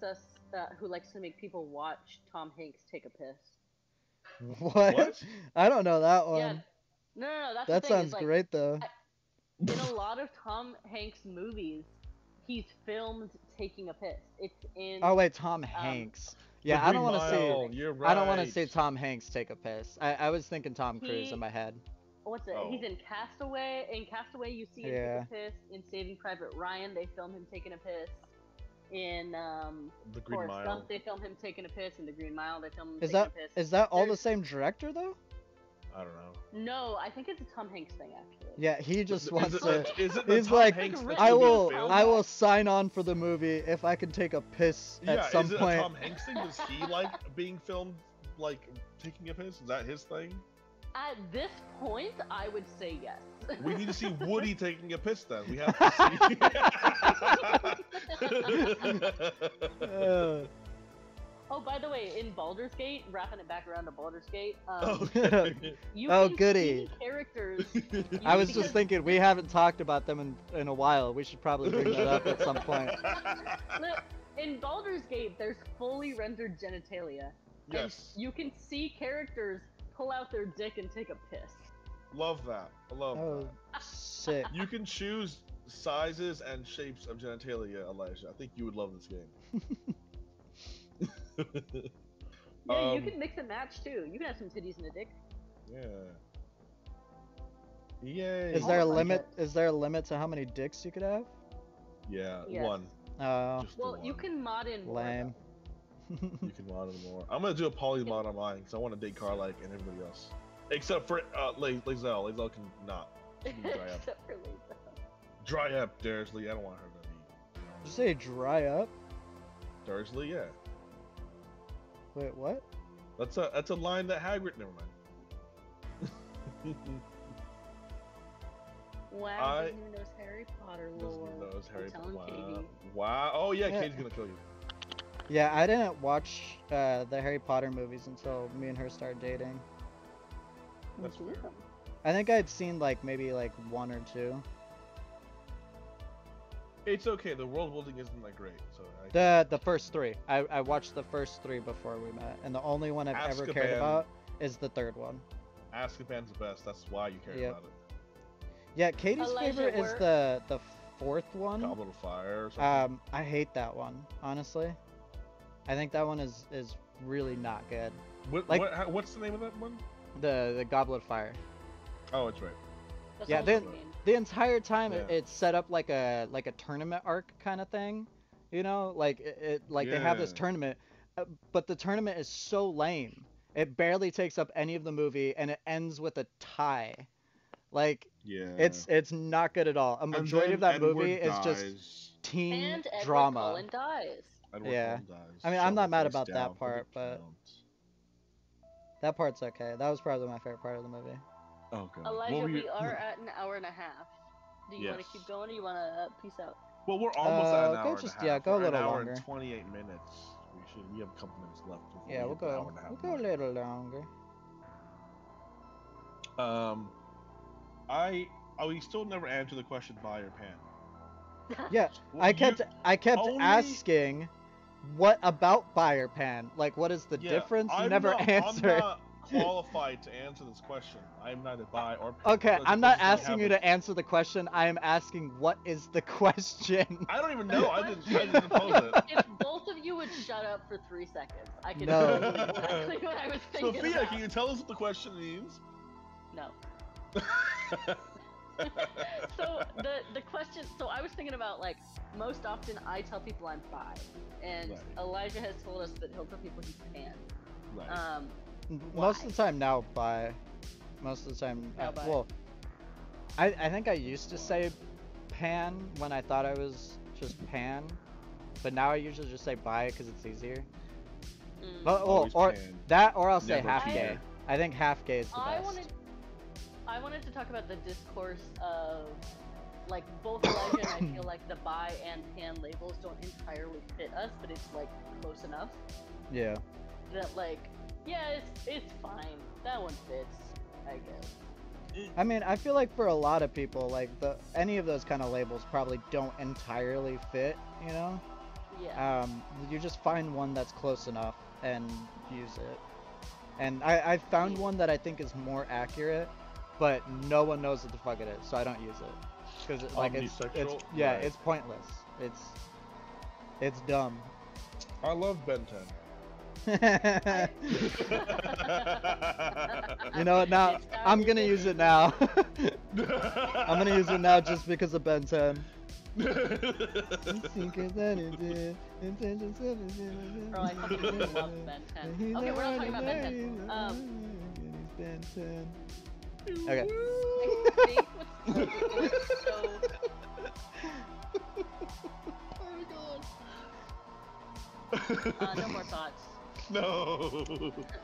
to make people watch Tom Hanks take a piss. What? I don't know that Yeah, one. no, that's That the thing. sounds Is like great though. in a lot of Tom Hanks movies, he's filmed taking a piss. It's in. Oh wait, Tom Hanks. Yeah, The I don't Green want to see. Mile, you're I don't want to right. see Tom Hanks take a piss. I was thinking Tom Cruise in my head. What's it? Oh. He's in Castaway. In Castaway, you see him Yeah. take a piss. In Saving Private Ryan, they film him taking a piss. In The Green Forrest Mile. Gump, they film him taking a piss. In The Green Mile, they film him Is taking that a piss. is that all the There's- same director though? I don't know. No, I think it's a Tom Hanks thing actually. Yeah, he just wants Is to. it the He's Tom like, Hanks that's I gonna be will filmed? I will sign on for the movie if I can take a piss Yeah, at some is it point. a Tom Hanks thing? Does he like being filmed, like taking a piss? Is that his thing? At this point, I would say yes. We need to see Woody taking a piss then. We have to see. Oh, by the way, in Baldur's Gate, wrapping it back around to Baldur's Gate, Okay. you Oh, can goody. see characters. I was because- just thinking we haven't talked about them in a while. We should probably bring that up at some point. Look, in Baldur's Gate, there's fully rendered genitalia. And Yes. you can see characters pull out their dick and take a piss. Love that. I love Oh, that. sick. You can choose sizes and shapes of genitalia, Elijah. I think you would love this game. Yeah, you can mix and match too. You can have some titties and a dick. Yeah. Yay. Is there a Oh my limit? Is there a limit to how many dicks you could have? Yeah, Yes. one. Oh, Just the Well, you one. can mod in more. lame. You can mod it more. I'm gonna do a poly mod on mine because I want to date Carlike and everybody else, except for Lazel. Lazel can not. She can dry up. Except for Lisa. Dry up, Dursley. I don't want her to be. Did you say dry up? Dursley, yeah. Wait, what? That's a line that Hagrid. Never mind. Wow, Disney knows Harry Potter lore. Disney knows Harry I'm telling Potter. Katie. Wow. Oh yeah, Yeah. Katie's gonna kill you. Yeah, I didn't watch the Harry Potter movies until me and her started dating. That's Me fair. too. I think I'd seen maybe one or two. It's okay. The world building isn't that great, so. The first three. I watched the first three before we met, and the only one I've ever cared Azkaban. about is the third one. Azkaban's the best. That's why you care Yep. about it. Yeah, Katie's Elijah, favorite is where- the fourth one. Goblet of Fire or something. I hate that one, honestly. I think that one is really not good. What's the name of that one? The Goblet of Fire. Oh, it's right. That's Yeah, also then- mean. The entire time Yeah. it's set up like a tournament arc kind of thing, you know, like they have this Yeah. tournament, but the tournament is so lame. It barely takes up any of the movie, and it ends with a tie. Like Yeah. it's not good at all. A And majority then of that Edward movie is dies. just teen And Edward drama. Cullen dies. Edward Yeah. Cullen dies. I mean, I'm Shove not her mad face about that down for the part, but- count. That part's okay. That was probably my favorite part of the movie. Oh god. Elijah, Well, we are at an hour and a half. Do you want Yes. to keep going or you want to peace out? Well, we're almost at an go hour just- and a yeah, half. go a We're little an hour longer. and 28 minutes. We have a couple minutes left. before Yeah, we we'll hit the hour go. and a half We'll go a mark. little longer. We still never answered the question buy or pan. Yeah, Well, I kept only- asking, what about buyer pan? Like, what is the Yeah, difference? You I'm never not, answered. I'm not qualified to answer this question. I am neither buy or pan. Okay, because I'm the not question we asking you have to answer the question. I am asking, what is the question? is- I don't even know. I didn't pose it. If both of you would shut up for 3 seconds, I could No. tell you exactly what I was thinking Sophia, about. can you tell us what the question means? No. So the question, so I was thinking about most often I tell people I'm bi, and Right. Elijah has told us that he'll tell people he's pan. Right. Most of Why? the time now, buy. Most of the time, Now bi. well, I think I used to say pan when I thought I was just pan, but now I usually just say buy because it's easier. Mm. But, Always or pan. that, or I'll say Never half pan. gay. I think half gay is the I best. wanted to talk about the discourse of both Elijah and I feel like the bi and pan labels don't entirely fit us, but it's close enough Yeah. that yeah, it's fine. That one fits, I guess. I mean, I feel like for a lot of people, like any of those kind of labels probably don't entirely fit, you know? Yeah. You just find one that's close enough and use it. And I found one that I think is more accurate, but no one knows what the fuck it is, so I don't use it. Because like it's yeah, Right. it's pointless. It's dumb. I love Ben 10. You know what? Now I'm gonna use it now. I'm gonna use it now just because of Ben 10. Bro, I fucking love Ben 10. Okay, we're not talking about Ben 10. Okay. No more thoughts. No.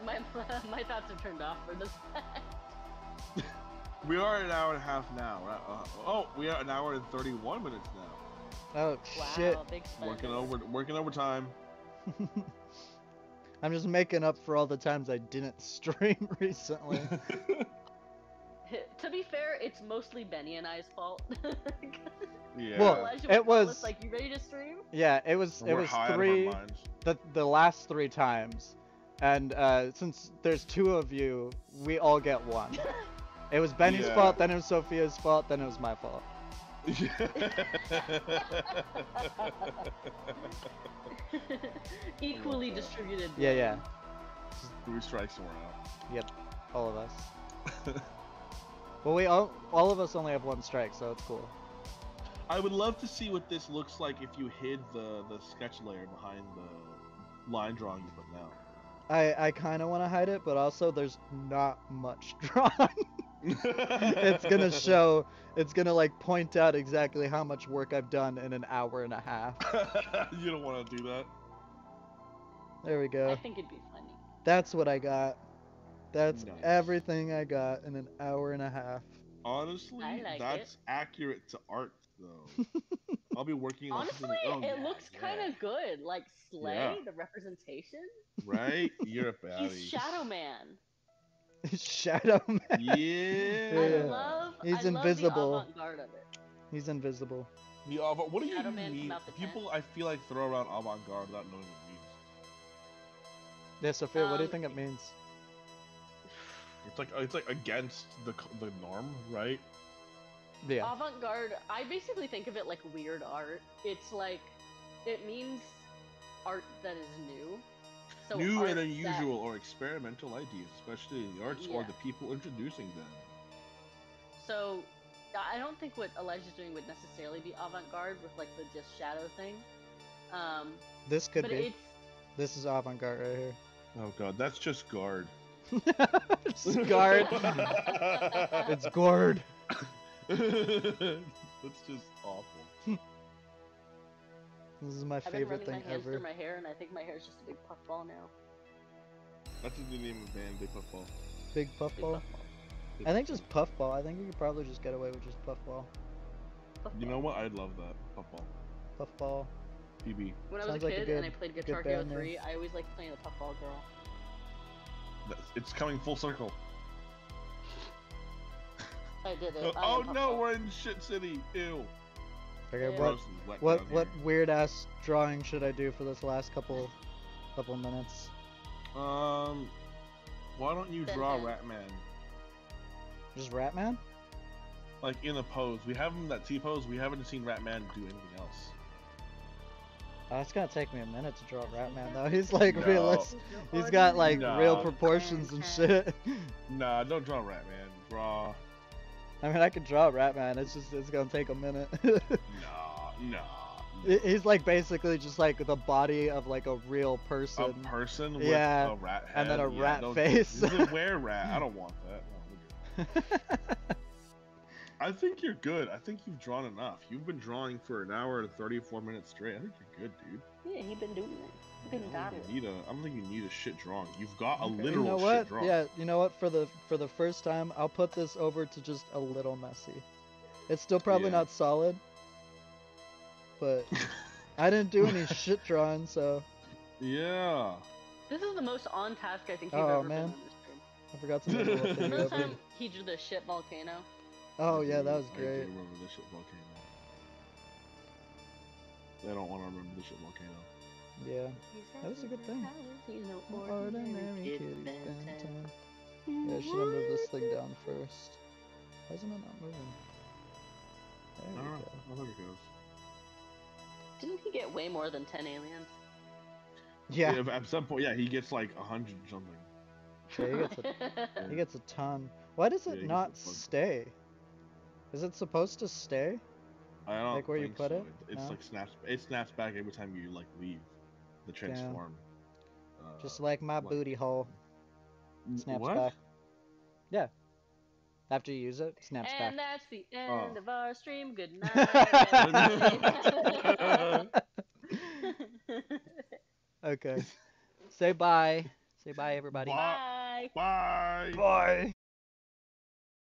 My thoughts are turned off for this. We are an hour and a half now. We are an hour and 31 minutes now. Oh Wow, shit. big spender. Working overtime. I'm just making up for all the times I didn't stream recently. To be fair, it's mostly Benny and I's fault. Yeah. Well, Elijah it call was us, like, you ready to stream? Yeah, it was We're high out of our three minds. the last 3 times. And since there's 2 of you, we all get 1. It was Benny's Yeah. fault, then it was Sophia's fault, then it was my fault. Equally distributed. Yeah, yeah. 3 strikes and we're out. Yep. All of us. Well, we all of us only have 1 strike, so it's cool. I would love to see what this looks like if you hid the sketch layer behind the line drawing you put now. I kind of want to hide it, but also there's not much drawn. It's gonna show. It's gonna like point out exactly how much work I've done in an hour and a half. You don't want to do that. There we go. I think it'd be funny. That's what I got. That's Nice. everything I got in an hour and a half. Honestly, I like that's accurate to art, though. I'll be working on Honestly, something like, it looks kind of good. Like Slay, Yeah. the representation. right. You're a baddie. He's Shadow Man. Shadow Man. Yeah. He's I invisible. love the avant-garde of it. He's invisible. What do you Shadow Man mean? from out the tent. People, I feel like, throw around avant-garde without knowing what it means. Yeah, Sophia, what do you think it means? It's like against the norm, right? Yeah. Avant-garde, I basically think of it like weird art. It's like, it means art that is new. So New art and that- unusual or experimental ideas, especially in the arts or Yeah. the people introducing them. So, I don't think what Elijah's doing would necessarily be avant-garde with like the just shadow thing. This could But be. it's This is avant-garde right here. Oh god, that's just guard. It's guard. It's gourd. That's just awful. This is my I've been favorite running thing my hands ever. through my hair, and I think my hair is just a big puffball now. That's the new name of the band, Big Puffball. Big Big puffball. puffball. I think just puffball. I think you could probably just get away with just puffball. You know what? I'd love that. Puffball. Puffball. PB. When I was Sounds a like a kid good- and I played good Guitar Hero band name. 3, I always liked playing the puffball girl. It's coming full circle. I did it. I Oh am no, puffball. we're in shit city. Ew. Okay, Yeah. Gross and wet what down weird ass drawing should I do for this last couple minutes? here. Why don't you draw Sentence. Ratman? Just Ratman? Like in a pose. We have him in that T pose. We haven't seen Ratman do anything else. It's gonna take me a minute to draw Ratman though. He's like No. realistic. He's got like real No. proportions and shit. Nah, don't draw Ratman. Draw. I mean, I could draw Ratman. It's gonna take a minute. Nah. He's like basically just like the body of like a real person. A person with Yeah, a rat head. and then a Yeah, rat don't- face. This is a were-rat. I don't want that. No, we're good. I think you're good. I think you've drawn enough. You've been drawing for an hour and 34 minutes straight. I think you're good, dude. Yeah, he been doing it. He been I got don't it. think you need a. I don't think you need a shit drawing. You've got a Okay. literal You know shit what? drawing. Yeah, you know what? For the first time, I'll put this over to just a little messy. It's still probably Yeah. not solid, but I didn't do any shit drawing, so Yeah. This is the most on task I think you've Oh, ever man. been on this stream. I forgot to level up the Remember the Yobi. time he drew the shit volcano? Oh yeah, that was I do great. remember the shit volcano. I don't want to remember the shit volcano. Yeah, that was a good thing. Ordinary kitty spend time. Yeah, should I move this thing down first? Why isn't it not moving? There we go. Oh, there it goes. Didn't he get way more than 10 aliens? Yeah, At some point, yeah, he gets like 100 or something. yeah, he gets a ton. Why does Yeah, it he gets not a bunch. stay? Is it supposed to stay? I don't Like where you think put so. it? It's No? like snaps. It snaps back every time you like leave the transform. Just like my booty hole. Snaps what? back. Yeah. After you use it, snaps And that's the end of our stream. Good night. back. Okay. Say bye. Say bye, everybody. Bye. Bye. Bye. Bye.